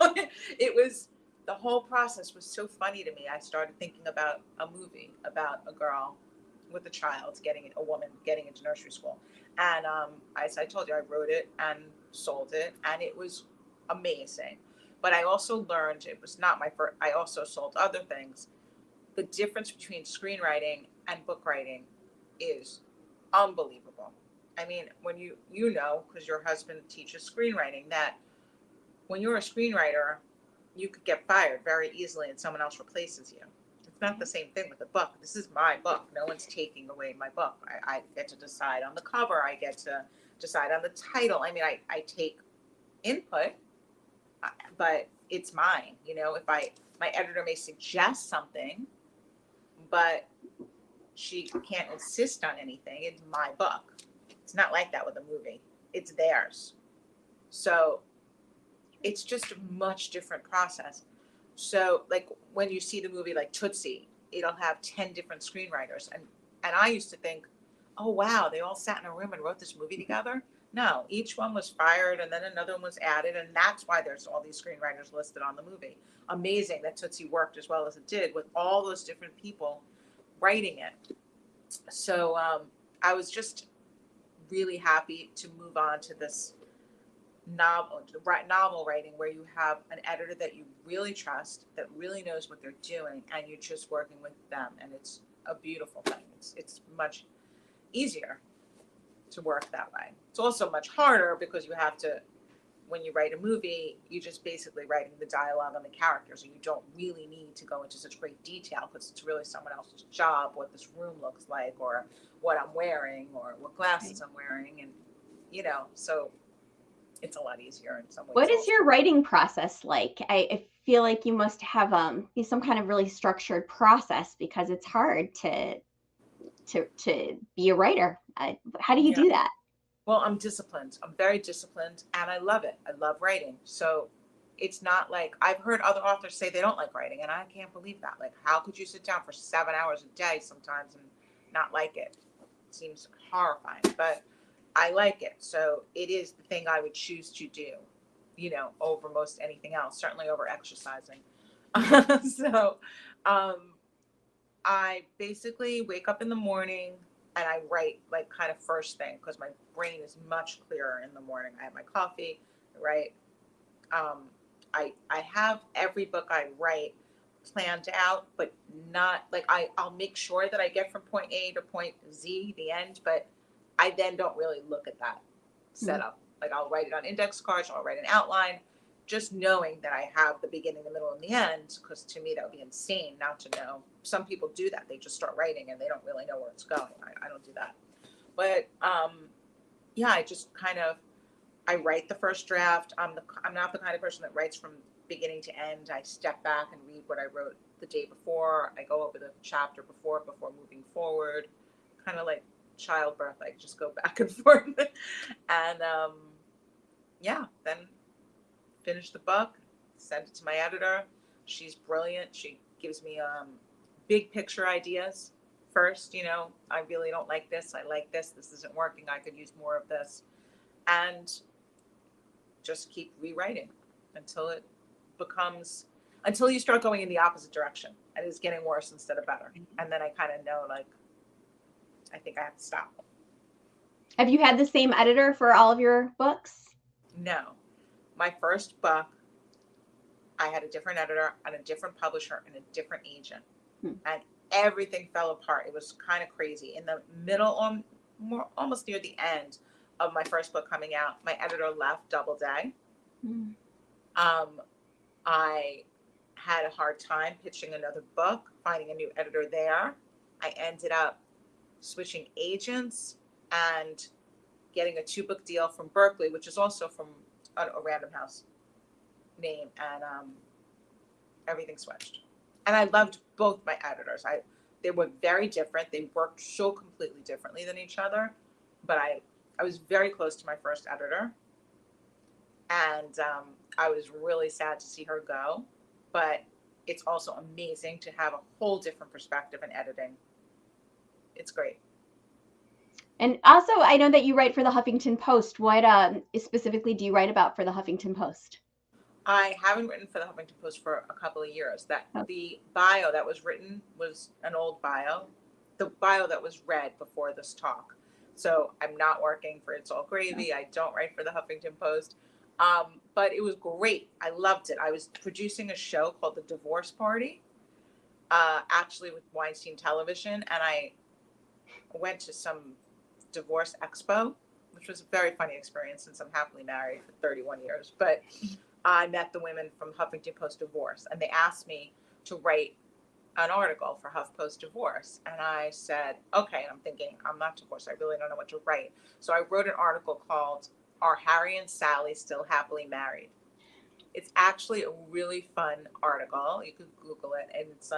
the whole process was so funny to me. I started thinking about a movie about a girl with a woman getting into nursery school. And as I told you, I wrote it and sold it, and it was amazing. But I also learned, it was not my first, I also sold other things. The difference between screenwriting and book writing is unbelievable. I mean, when because your husband teaches screenwriting, that when you're a screenwriter, you could get fired very easily and someone else replaces you. It's not the same thing with a book. This is my book. No one's taking away my book. I get to decide on the cover. I get to decide on the title. I mean, I take input, but it's mine. If my editor may suggest something, but she can't insist on anything. It's my book. It's not like that with a movie. It's theirs. So it's just a much different process. So like when you see the movie like Tootsie, it'll have 10 different screenwriters. And I used to think, oh, wow, they all sat in a room and wrote this movie together. No, each one was fired and then another one was added. And that's why there's all these screenwriters listed on the movie. Amazing that Tootsie worked as well as it did with all those different people writing it. So I was just really happy to move on to this novel writing, where you have an editor that you really trust, that really knows what they're doing, and you're just working with them, and it's a beautiful thing. It's much easier to work that way. It's also much harder because you have to, when you write a movie, you're just basically writing the dialogue on the characters, and you don't really need to go into such great detail because it's really someone else's job, what this room looks like, or what I'm wearing, or what glasses I'm wearing, and so it's a lot easier in some ways. What is your writing process like? I feel like you must have some kind of really structured process, because it's hard to be a writer. How do you do that? Well, I'm disciplined. I'm very disciplined, and I love it. I love writing. So it's not like, I've heard other authors say they don't like writing, and I can't believe that. Like, how could you sit down for 7 hours a day sometimes and not like it? It seems horrifying, but I like it. So it is the thing I would choose to do, over most anything else, certainly over exercising. So I basically wake up in the morning and I write like kind of first thing, because my brain is much clearer in the morning. I have my coffee, I write. I have every book I write planned out, but not like I'll make sure that I get from point A to point Z, the end, but I then don't really look at that setup. Like I'll write it on index cards, I'll write an outline, just knowing that I have the beginning, the middle, and the end, because to me that would be insane not to know. Some people do that. They just start writing and they don't really know where it's going. I don't do that. But I just kind of, I write the first draft. I'm not the kind of person that writes from beginning to end. I step back and read what I wrote the day before. I go over the chapter before moving forward, kind of like childbirth. I just go back and forth. And then finish the book, send it to my editor. She's brilliant. She gives me big picture ideas first. I really don't like this. I like this. This isn't working. I could use more of this. And just keep rewriting until you start going in the opposite direction and it's getting worse instead of better. And then I kind of know, like, I think I have to stop. Have you had the same editor for all of your books? No. My first book, I had a different editor and a different publisher and a different agent. And everything fell apart. It was kind of crazy. In the middle, almost near the end of my first book coming out, my editor left Doubleday. I had a hard time pitching another book, finding a new editor there. I ended up switching agents and getting a 2-book deal from Berkeley, which is also from a Random House name, and everything switched. And I loved both my editors. They were very different. They worked so completely differently than each other, but I was very close to my first editor, and I was really sad to see her go. But it's also amazing to have a whole different perspective in editing. It's great. And also, I know that you write for the Huffington Post. What specifically do you write about for the Huffington Post? I haven't written for the Huffington Post for a couple of years. The bio that was written was an old bio, the bio that was read before this talk. So I'm not working for It's All Gravy. I don't write for the Huffington Post. But it was great. I loved it. I was producing a show called The Divorce Party, actually with Weinstein Television, and I went to some divorce expo, which was a very funny experience since I'm happily married for 31 years. But I met the women from Huffington Post Divorce, and they asked me to write an article for HuffPost Divorce. And I said, okay. And I'm thinking, I'm not divorced. I really don't know what to write. So I wrote an article called Are Harry and Sally Still Happily Married? It's actually a really fun article. You could Google it. And it's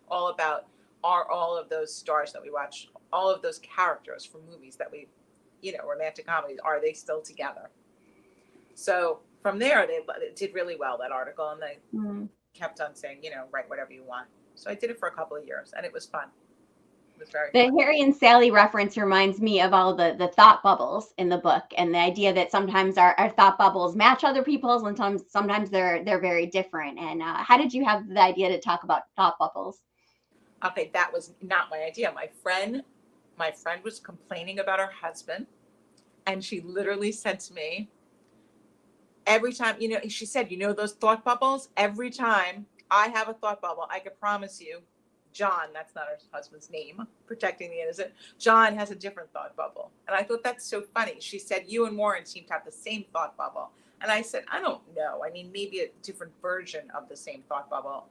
all about, are all of those stars that we watch, all of those characters from movies that we, romantic comedies, are they still together? So from there, it did really well, that article. And they kept on saying, write whatever you want. So I did it for a couple of years, and it was fun. It was very fun. The Harry and Sally reference reminds me of all the thought bubbles in the book, and the idea that sometimes our thought bubbles match other people's, and sometimes they're very different. And how did you have the idea to talk about thought bubbles? Okay, that was not my idea. My friend was complaining about her husband, and she literally said to me, every time, she said, those thought bubbles, every time I have a thought bubble, I can promise you, John, that's not her husband's name, protecting the innocent, John has a different thought bubble. And I thought that's so funny. She said, you and Warren seem to have the same thought bubble. And I said, I don't know. I mean, maybe a different version of the same thought bubble,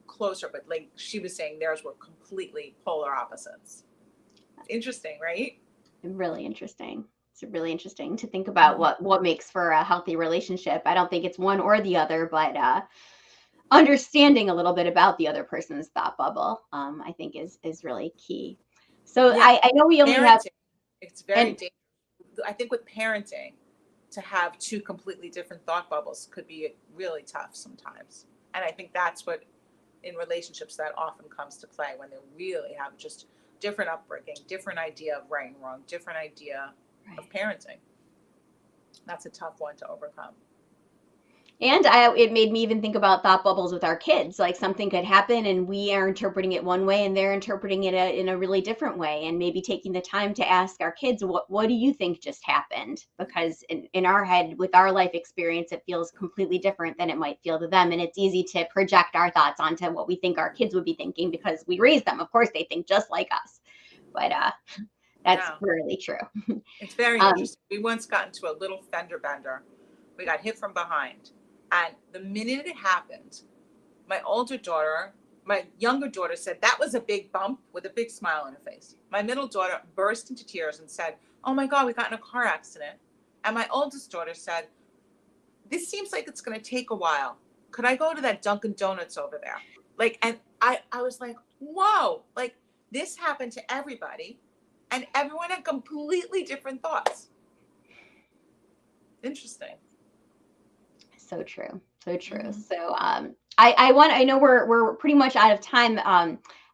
closer, but like she was saying, theirs were completely polar opposites. Interesting, right? Really interesting. It's really interesting to think about what makes for a healthy relationship. I don't think it's one or the other, but understanding a little bit about the other person's thought bubble, I think is really key. So yeah. I know we only have. It's very dangerous. I think with parenting, to have two completely different thought bubbles could be really tough sometimes. And I think that's what in relationships that often comes to play, when they really have just different upbringing, different idea of right and wrong, different idea of parenting. That's a tough one to overcome. And it made me even think about thought bubbles with our kids. Like something could happen and we are interpreting it one way and they're interpreting it in a really different way. And maybe taking the time to ask our kids, what do you think just happened? Because in our head, with our life experience, it feels completely different than it might feel to them. And it's easy to project our thoughts onto what we think our kids would be thinking because we raised them. Of course, they think just like us. But that's really true. It's very interesting. We once got into a little fender bender. We got hit from behind. And the minute it happened, my younger daughter said, that was a big bump, with a big smile on her face. My middle daughter burst into tears and said, oh my God, we got in a car accident. And my oldest daughter said, this seems like it's going to take a while. Could I go to that Dunkin' Donuts over there? And I was like, whoa, this happened to everybody. And everyone had completely different thoughts. Interesting. So true. So true. Mm-hmm. So I know we're pretty much out of time.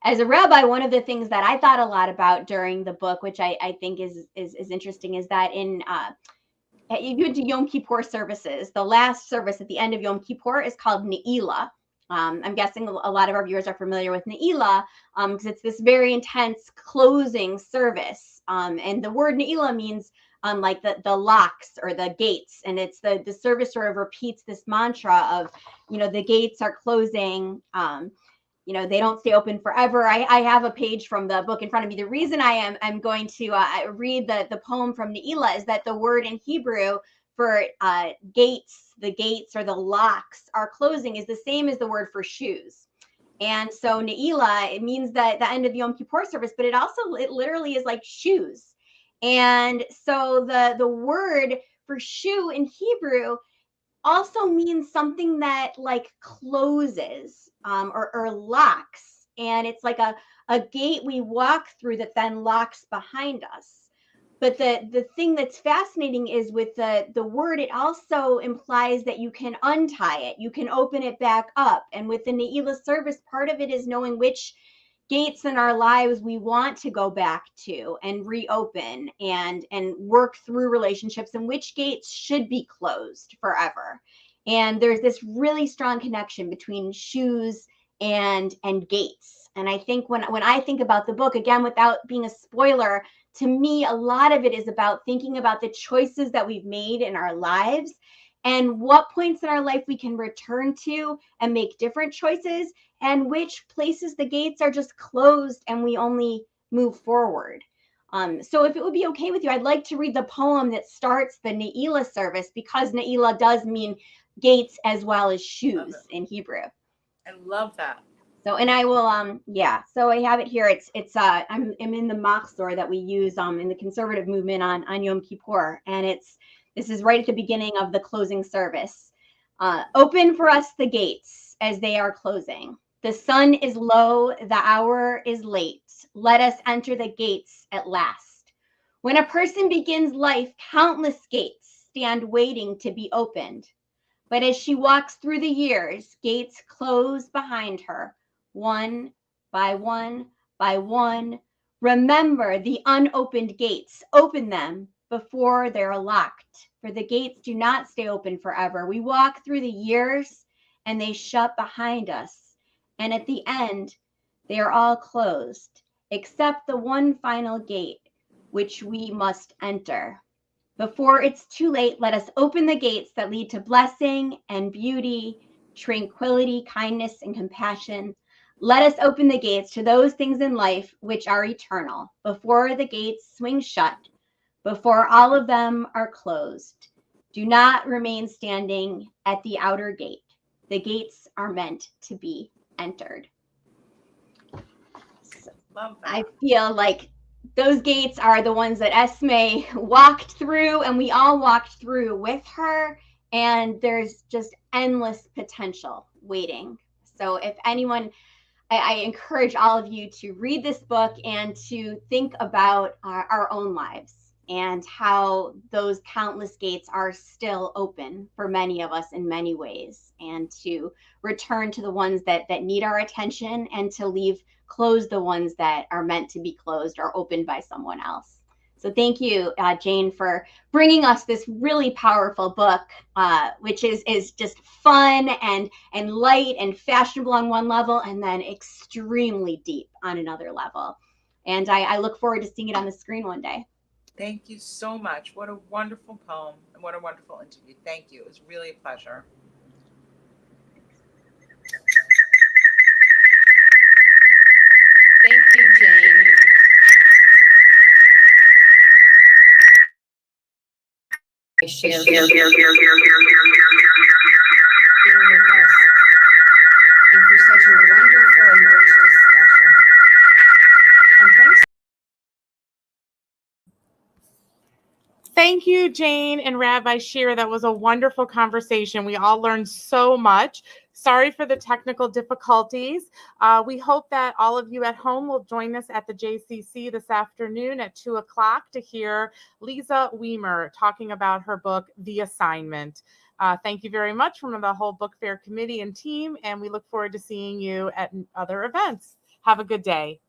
As a rabbi, one of the things that I thought a lot about during the book, which I think is interesting, is that you go to Yom Kippur services. The last service at the end of Yom Kippur is called Ne'ilah. I'm guessing a lot of our viewers are familiar with Ne'ilah because it's this very intense closing service. And the word Ne'ilah means like the locks or the gates. And it's the service sort of repeats this mantra of, the gates are closing. They don't stay open forever. I have a page from the book in front of me. The reason I'm going to read the poem from Ne'ilah is that the word in Hebrew for gates, the gates or the locks are closing is the same as the word for shoes. And so Ne'ilah, it means that the end of the Yom Kippur service, but it literally is like shoes. And so the word for shoe in Hebrew also means something that like closes or locks. And it's like a gate we walk through that then locks behind us. But the thing that's fascinating is with the word, it also implies that you can untie it, you can open it back up. And with the Ne'ilah service, part of it is knowing which gates in our lives we want to go back to and reopen and work through relationships, and which gates should be closed forever. And there's this really strong connection between shoes and gates. And I think when I think about the book, again, without being a spoiler, to me, a lot of it is about thinking about the choices that we've made in our lives and what points in our life we can return to and make different choices, and which places the gates are just closed and we only move forward. So if it would be okay with you, I'd like to read the poem that starts the Ne'ilah service, because Ne'ilah does mean gates as well as shoes in Hebrew. I love that. So, and I will, so I have it here. I'm in the Machzor that we use in the conservative movement on Yom Kippur. And this is right at the beginning of the closing service. Open for us the gates as they are closing. The sun is low, the hour is late. Let us enter the gates at last. When a person begins life, countless gates stand waiting to be opened. But as she walks through the years, gates close behind her. One by one by one. Remember the unopened gates. Open them before they're locked, for the gates do not stay open forever. We walk through the years and they shut behind us. And at the end, they are all closed, except the one final gate, which we must enter. Before it's too late, let us open the gates that lead to blessing and beauty, tranquility, kindness, and compassion. Let us open the gates to those things in life which are eternal, before the gates swing shut, before all of them are closed. Do not remain standing at the outer gate. The gates are meant to be entered. Love that. I feel like those gates are the ones that Esme walked through, and we all walked through with her. And there's just endless potential waiting. So if anyone, I encourage all of you to read this book and to think about our own lives and how those countless gates are still open for many of us in many ways, and to return to the ones that need our attention, and to close the ones that are meant to be closed or opened by someone else. So thank you, Jane, for bringing us this really powerful book, which is just fun and light and fashionable on one level, and then extremely deep on another level. And I look forward to seeing it on the screen one day. Thank you so much. What a wonderful poem and what a wonderful interview. Thank you. It was really a pleasure. Thank you, Jane. Share being with us, and for such a wonderful and rich discussion. And thanks. Thank you, Jane and Rabbi Shere. That was a wonderful conversation. We all learned so much. Sorry for the technical difficulties. We hope that all of you at home will join us at the JCC this afternoon at 2 o'clock to hear Lisa Weimer talking about her book, The Assignment. Thank you very much from the whole book fair committee and team, and we look forward to seeing you at other events. Have a good day.